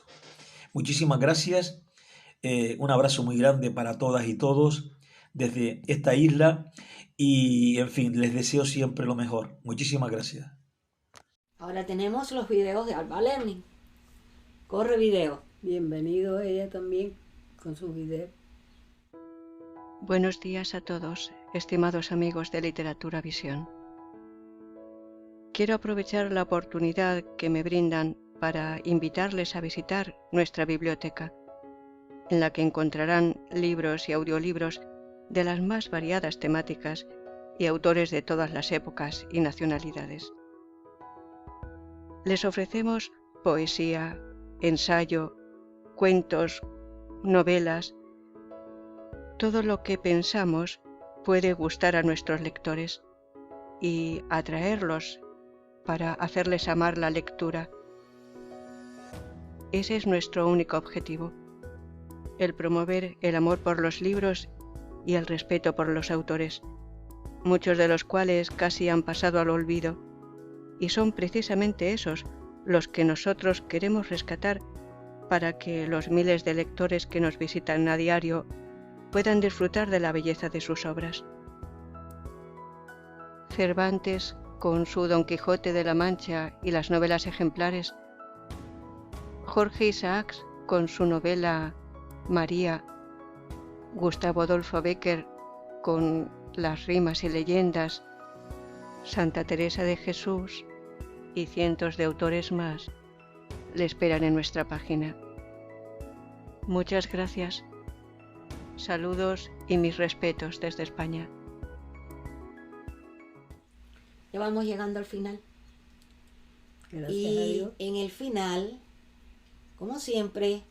Muchísimas gracias, un abrazo muy grande para todas y todos desde esta isla y, en fin, les deseo siempre lo mejor. Muchísimas gracias. Ahora tenemos los videos de Alba Learning. Corre video. Bienvenido ella también con sus videos. Buenos días a todos, estimados amigos de Literatura Visión. Quiero aprovechar la oportunidad que me brindan para invitarles a visitar nuestra biblioteca, en la que encontrarán libros y audiolibros de las más variadas temáticas y autores de todas las épocas y nacionalidades. Les ofrecemos poesía, ensayo, cuentos, novelas. Todo lo que pensamos puede gustar a nuestros lectores y atraerlos para hacerles amar la lectura. Ese es nuestro único objetivo, el promover el amor por los libros y el respeto por los autores, muchos de los cuales casi han pasado al olvido, y son precisamente esos los que nosotros queremos rescatar para que los miles de lectores que nos visitan a diario puedan disfrutar de la belleza de sus obras. Cervantes, con su Don Quijote de la Mancha y las novelas ejemplares, Jorge Isaacs, con su novela María, Gustavo Adolfo Bécquer, con las rimas y leyendas, Santa Teresa de Jesús y cientos de autores más, le esperan en nuestra página. Muchas gracias. Saludos y mis respetos desde España. Ya vamos llegando al final. Gracias y a Dios. En el final, como siempre,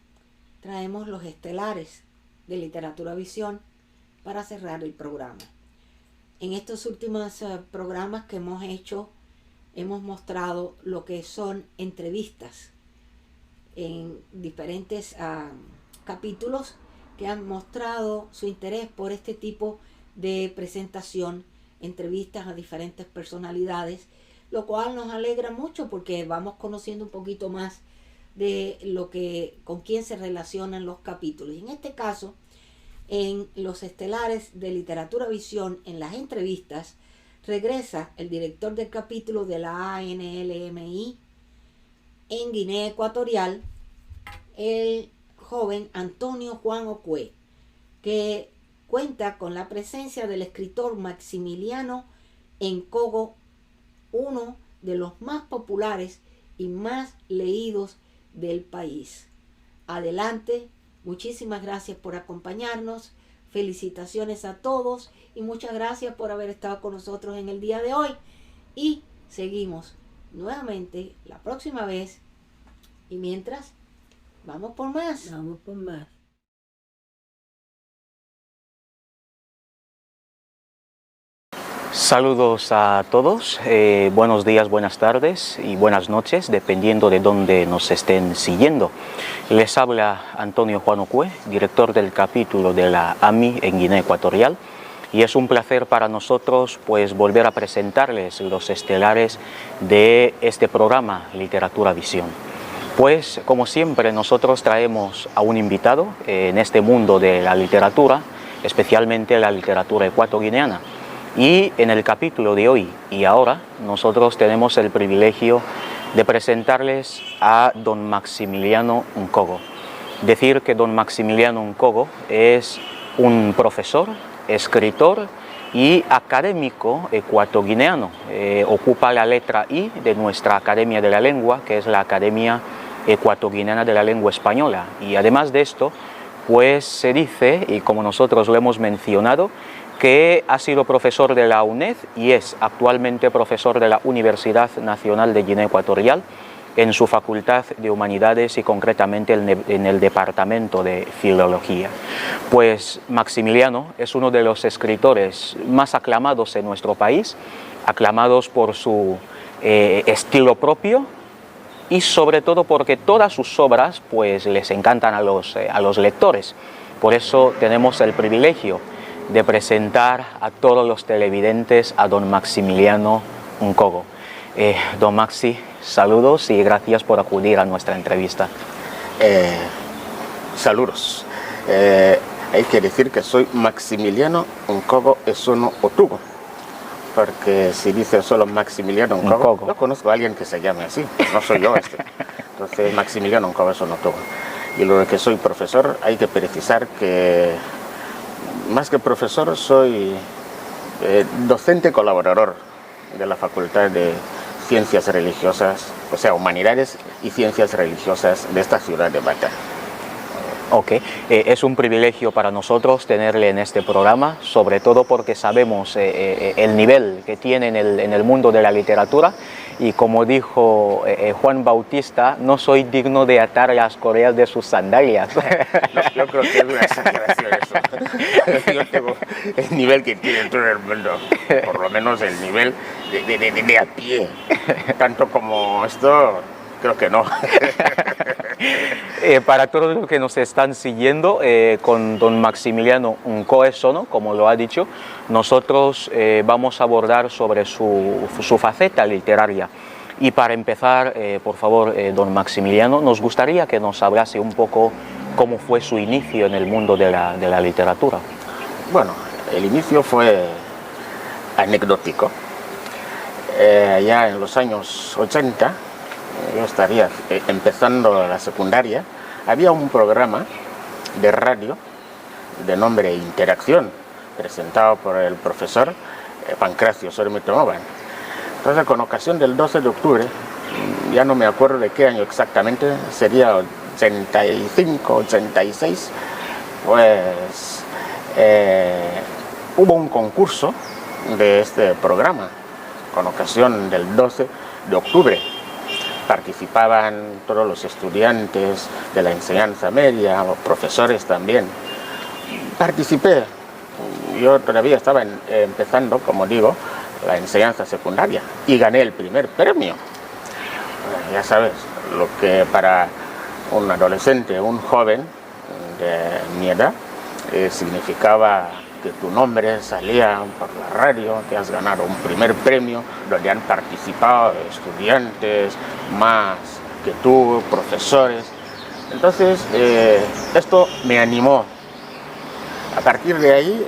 traemos los estelares de Literatura Visión para cerrar el programa. En estos últimos programas que hemos hecho, hemos mostrado lo que son entrevistas en diferentes capítulos que han mostrado su interés por este tipo de presentación, entrevistas a diferentes personalidades, lo cual nos alegra mucho porque vamos conociendo un poquito más de lo que, con quién se relacionan los capítulos. Y en este caso, en los estelares de Literatura Visión, en las entrevistas, regresa el director del capítulo de la ANLMI en Guinea Ecuatorial, el joven Antonio Juan Ocué, que cuenta con la presencia del escritor Maximiliano Nkogo, uno de los más populares y más leídos del país. Adelante, muchísimas gracias por acompañarnos, felicitaciones a todos y muchas gracias por haber estado con nosotros en el día de hoy, y seguimos nuevamente la próxima vez, y mientras, vamos por más. Vamos por más. Saludos a todos, buenos días, buenas tardes y buenas noches, dependiendo de dónde nos estén siguiendo. Les habla Antonio Juan Ocué, director del capítulo de la AMI en Guinea Ecuatorial, y es un placer para nosotros pues volver a presentarles los estelares de este programa Literatura Visión. Pues como siempre nosotros traemos a un invitado en este mundo de la literatura, especialmente la literatura ecuatoguineana. Y en el capítulo de hoy y ahora nosotros tenemos el privilegio de presentarles a don Maximiliano Nkogo. decir que don Maximiliano Nkogo es un profesor, escritor y académico ecuatoguineano. Ocupa la letra I de nuestra Academia de la Lengua, que es la Academia Ecuatoguineana de la Lengua Española. Y además de esto, pues se dice, y como nosotros lo hemos mencionado, que ha sido profesor de la UNED y es actualmente profesor de la Universidad Nacional de Guinea Ecuatorial en su Facultad de Humanidades y concretamente en el Departamento de Filología. Pues Maximiliano es uno de los escritores más aclamados en nuestro país, aclamados por su estilo propio y sobre todo porque todas sus obras pues les encantan a los lectores. Por eso tenemos el privilegio de presentar a todos los televidentes a don Maximiliano Nkogo. Don Maxi, saludos y gracias por acudir a nuestra entrevista. Saludos. Hay que decir que soy Maximiliano Nkogo Esono Otugo, porque si dice solo Maximiliano Nkogo, yo conozco a alguien que se llame así, no soy yo este. Entonces Maximiliano Nkogo Esono Otugo. Y lo de que soy profesor, hay que precisar que más que profesor soy docente colaborador de la Facultad de Ciencias Religiosas, o sea, Humanidades y Ciencias Religiosas de esta ciudad de Bata. Ok, es un privilegio para nosotros tenerle en este programa, sobre todo porque sabemos el nivel que tiene en el mundo de la literatura y como dijo Juan Bautista, no soy digno de atar las correas de sus sandalias. No, yo creo que es una exageración eso. Yo tengo el nivel que tiene todo el mundo, por lo menos el nivel de a pie, tanto como esto, creo que no. Para todos los que nos están siguiendo, con don Maximiliano Nkogo Esono, como lo ha dicho, nosotros vamos a abordar sobre su faceta literaria. Y para empezar, por favor, don Maximiliano, nos gustaría que nos hablase un poco cómo fue su inicio en el mundo de la literatura. Bueno, el inicio fue anecdótico. Ya en los años 80, yo estaría empezando la secundaria, había un programa de radio de nombre Interacción, presentado por el profesor Pancracio Sormitomoban. Entonces, con ocasión del 12 de octubre, ya no me acuerdo de qué año exactamente, sería 85, 86, pues hubo un concurso de este programa, con ocasión del 12 de octubre. Participaban todos los estudiantes de la enseñanza media, los profesores también. Participé, yo todavía estaba empezando, como digo, la enseñanza secundaria y gané el primer premio. Ya sabes, lo que para un adolescente, un joven de mi edad, significaba que tu nombre salía por la radio, que has ganado un primer premio, donde han participado estudiantes más que tú, profesores. Entonces, esto me animó. A partir de ahí,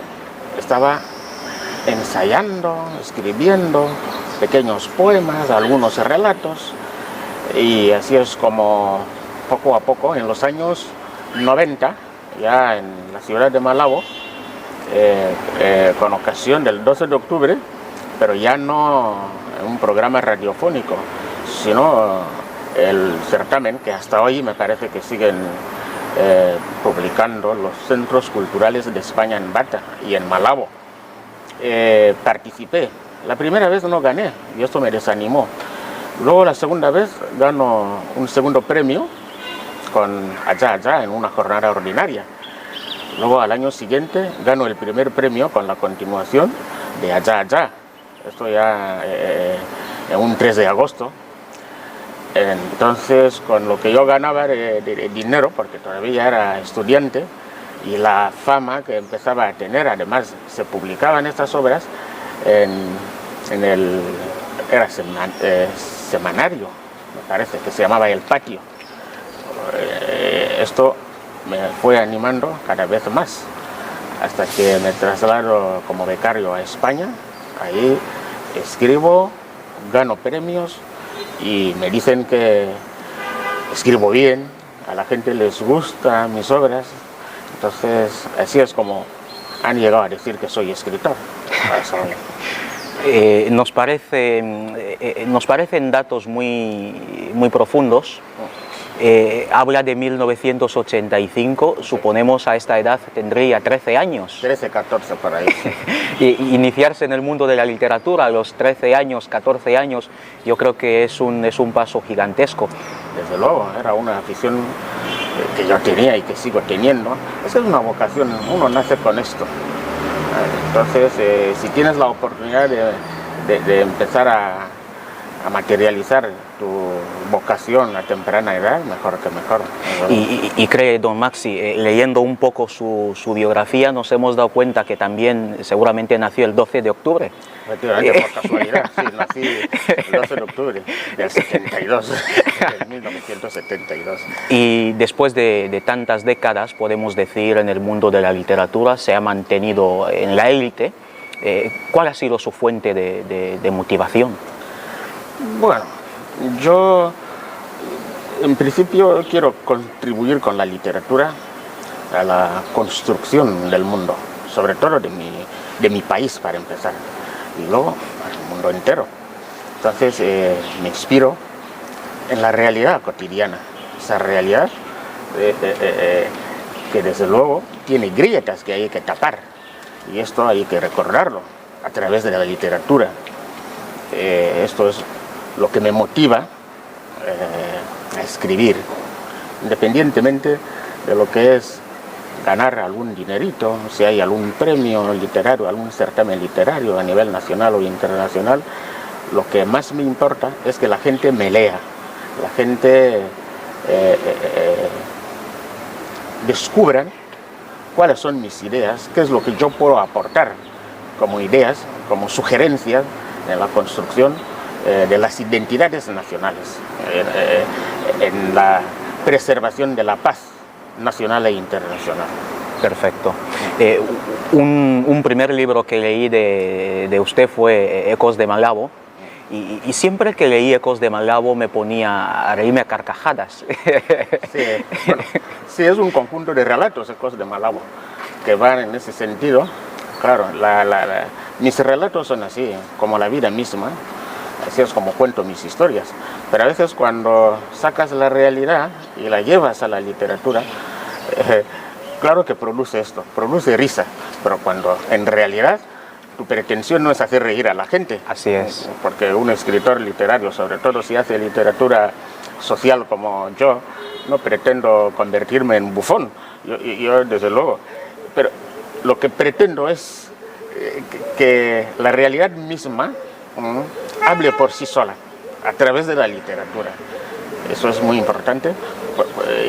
estaba ensayando, escribiendo pequeños poemas, algunos relatos, y así es como poco a poco, en los años 90, ya en la ciudad de Malabo, con ocasión del 12 de octubre, pero ya no en un programa radiofónico, sino el certamen que hasta hoy me parece que siguen publicando los centros culturales de España en Bata y en Malabo. Participé. La primera vez no gané y esto me desanimó. Luego la segunda vez gano un segundo premio con Allá en una jornada ordinaria. Luego al año siguiente gano el primer premio con la continuación de Allá. Esto ya en un 3 de agosto. Entonces, con lo que yo ganaba de dinero, porque todavía era estudiante, y la fama que empezaba a tener, además se publicaban estas obras en el semanario, me parece, que se llamaba El Patio. Esto me fue animando cada vez más, hasta que me traslado como becario a España. Ahí escribo, gano premios y me dicen que escribo bien, a la gente les gusta mis obras, entonces así es como han llegado a decir que soy escritor. Nos parecen datos muy profundos. Habla de 1985, suponemos a esta edad tendría 13 años. 13, 14 por ahí. Iniciarse en el mundo de la literatura a los 13 años, 14 años, yo creo que es un paso gigantesco. Desde luego, era una afición que yo tenía y que sigo teniendo. Esa es una vocación, uno nace con esto. Entonces, si tienes la oportunidad de empezar a materializar tu vocación a temprana edad, mejor que mejor. Y cree, don Maxi, leyendo un poco su biografía, nos hemos dado cuenta que también seguramente nació el 12 de octubre. Efectivamente, por casualidad, sí, nací el 12 de octubre del 72, del 1972. Y después de tantas décadas, podemos decir, en el mundo de la literatura, se ha mantenido en la élite. ¿Cuál ha sido su fuente de motivación? Bueno, yo en principio quiero contribuir con la literatura a la construcción del mundo, sobre todo de mi país para empezar, y luego al mundo entero. Entonces me inspiro en la realidad cotidiana, esa realidad que desde luego tiene grietas que hay que tapar, y esto hay que recordarlo a través de la literatura. Esto es lo que me motiva a escribir, independientemente de lo que es ganar algún dinerito, si hay algún premio literario, algún certamen literario a nivel nacional o internacional. Lo que más me importa es que la gente me lea, la gente descubra cuáles son mis ideas, qué es lo que yo puedo aportar como ideas, como sugerencias en la construcción de las identidades nacionales, en la preservación de la paz nacional e internacional. Perfecto. Un primer libro que leí de usted fue Ecos de Malabo, y siempre que leí Ecos de Malabo me ponía a reírme a carcajadas. Sí, bueno, sí, es un conjunto de relatos, Ecos de Malabo, que van en ese sentido. Claro, mis relatos son así, como la vida misma. Así es como cuento mis historias, pero a veces cuando sacas la realidad y la llevas a la literatura, claro que produce esto, produce risa, pero cuando en realidad tu pretensión no es hacer reír a la gente. Así es. Porque un escritor literario, sobre todo si hace literatura social como yo, no pretendo convertirme en bufón, yo desde luego, pero lo que pretendo es que la realidad misma hable por sí sola, a través de la literatura. Eso es muy importante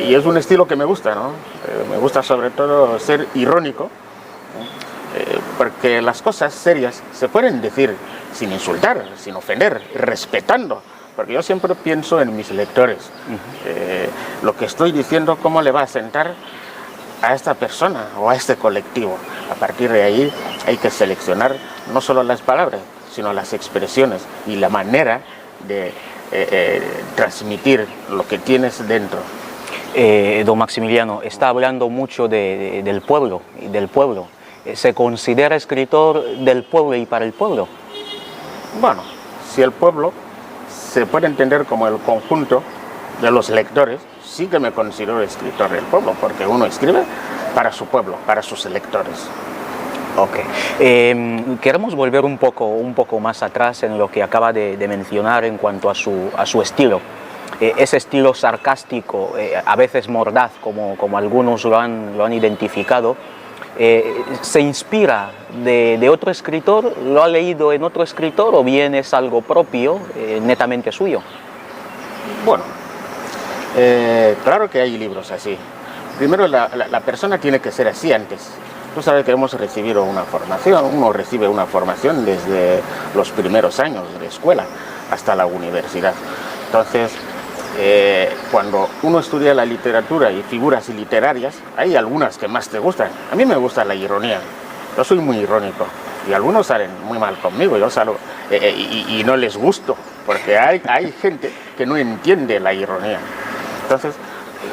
y es un estilo que me gusta, ¿no? Me gusta sobre todo ser irónico, porque las cosas serias se pueden decir sin insultar, sin ofender, respetando, porque yo siempre pienso en mis lectores. Lo que estoy diciendo, cómo le va a sentar a esta persona o a este colectivo. A partir de ahí hay que seleccionar no solo las palabras, sino las expresiones y la manera de transmitir lo que tienes dentro. Don Maximiliano, está hablando mucho del pueblo y del pueblo. ¿Se considera escritor del pueblo y para el pueblo? Bueno, si el pueblo se puede entender como el conjunto de los lectores, sí que me considero escritor del pueblo, porque uno escribe para su pueblo, para sus lectores. Ok. Queremos volver un poco más atrás en lo que acaba de mencionar en cuanto a su estilo. Ese estilo sarcástico, a veces mordaz, como algunos lo han identificado, ¿se inspira de otro escritor? ¿Lo ha leído en otro escritor o bien es algo propio, netamente suyo? Bueno, claro que hay libros así. Primero la persona tiene que ser así antes. Tú sabes que hemos recibido una formación, uno recibe una formación desde los primeros años de escuela hasta la universidad. Entonces, cuando uno estudia la literatura y figuras literarias, hay algunas que más te gustan. A mí me gusta la ironía, yo soy muy irónico y algunos salen muy mal conmigo, yo salgo y no les gusto, porque hay gente que no entiende la ironía. Entonces,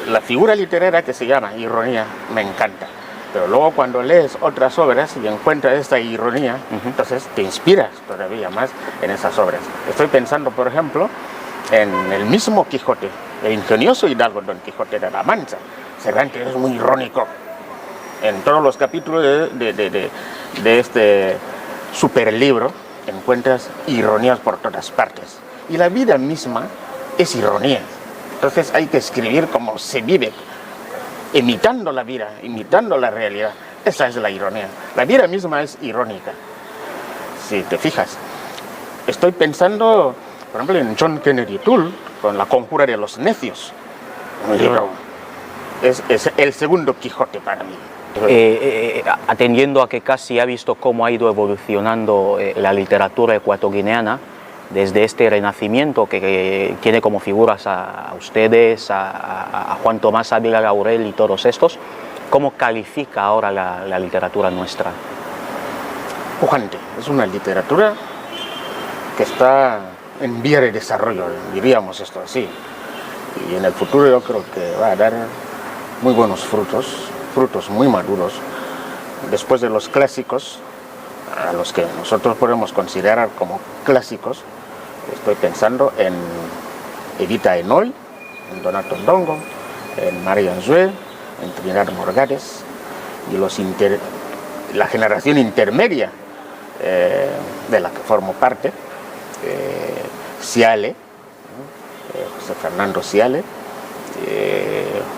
la figura literaria que se llama ironía me encanta. Pero luego cuando lees otras obras y encuentras esta ironía, entonces te inspiras todavía más en esas obras. Estoy pensando, por ejemplo, en el mismo Quijote, el ingenioso hidalgo Don Quijote de la Mancha. Cervantes es muy irónico. En todos los capítulos de este superlibro encuentras ironías por todas partes. Y la vida misma es ironía. Entonces hay que escribir como se vive, imitando la vida, imitando la realidad. Esa es la ironía. La vida misma es irónica. Si te fijas, estoy pensando, por ejemplo, en John Kennedy Toole, con La conjura de los necios. Un libro. Es el segundo Quijote para mí. Atendiendo a que casi ha visto cómo ha ido evolucionando la literatura ecuatoguineana, desde este renacimiento que tiene como figuras a ustedes, a Juan Tomás Ávila Laurel y todos estos, ¿cómo califica ahora la literatura nuestra? Pujante, es una literatura que está en vía de desarrollo, diríamos esto así, y en el futuro yo creo que va a dar muy buenos frutos muy maduros, después de los clásicos, a los que nosotros podemos considerar como clásicos. Estoy pensando en Evita Enoy, en Donato Ndongo, en María Anzué, en Trinidad Morgades, y la generación intermedia de la que formo parte, Ciale, José Fernando Ciale,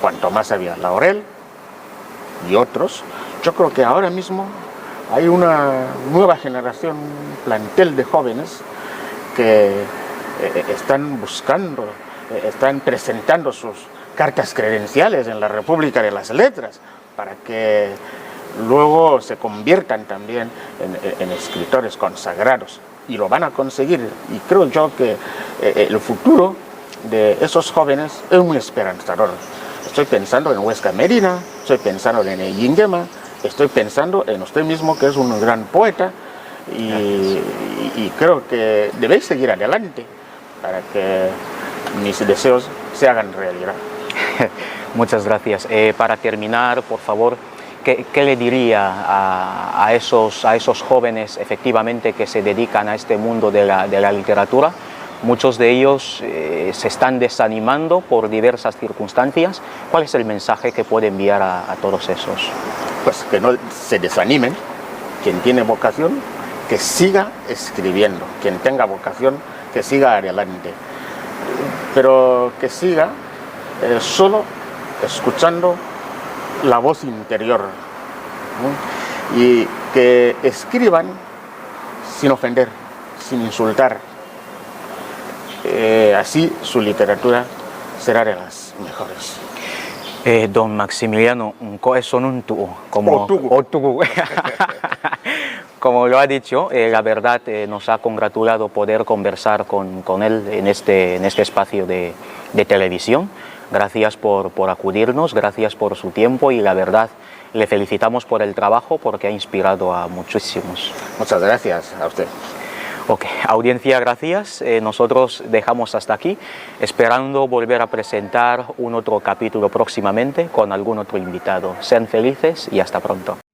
Juan Tomás Ávila Laurel y otros. Yo creo que ahora mismo hay una nueva generación, un plantel de jóvenes que están buscando, están presentando sus cartas credenciales en la República de las Letras para que luego se conviertan también en escritores consagrados, y lo van a conseguir. Y creo yo que el futuro de esos jóvenes es muy esperanzador. Estoy pensando en Huesca Medina, estoy pensando en Eyinguema, estoy pensando en usted mismo, que es un gran poeta, y creo que debéis seguir adelante para que mis deseos se hagan realidad. Muchas gracias. Para terminar, por favor, ¿qué le diría a esos jóvenes efectivamente que se dedican a este mundo de la literatura? Muchos de ellos se están desanimando por diversas circunstancias. ¿Cuál es el mensaje que puede enviar a todos esos? Pues que no se desanimen. Quien tiene vocación, que siga escribiendo. Quien tenga vocación, que siga adelante. Pero que siga solo escuchando la voz interior, ¿no? Y que escriban sin ofender, sin insultar. Así su literatura será de las mejores. Don Maximiliano, como lo ha dicho, la verdad nos ha congratulado poder conversar con él en este espacio de televisión. Gracias por acudirnos, gracias por su tiempo, y la verdad le felicitamos por el trabajo porque ha inspirado a muchísimos. Muchas gracias a usted. Ok, audiencia, gracias. Nosotros dejamos hasta aquí, esperando volver a presentar un otro capítulo próximamente con algún otro invitado. Sean felices y hasta pronto.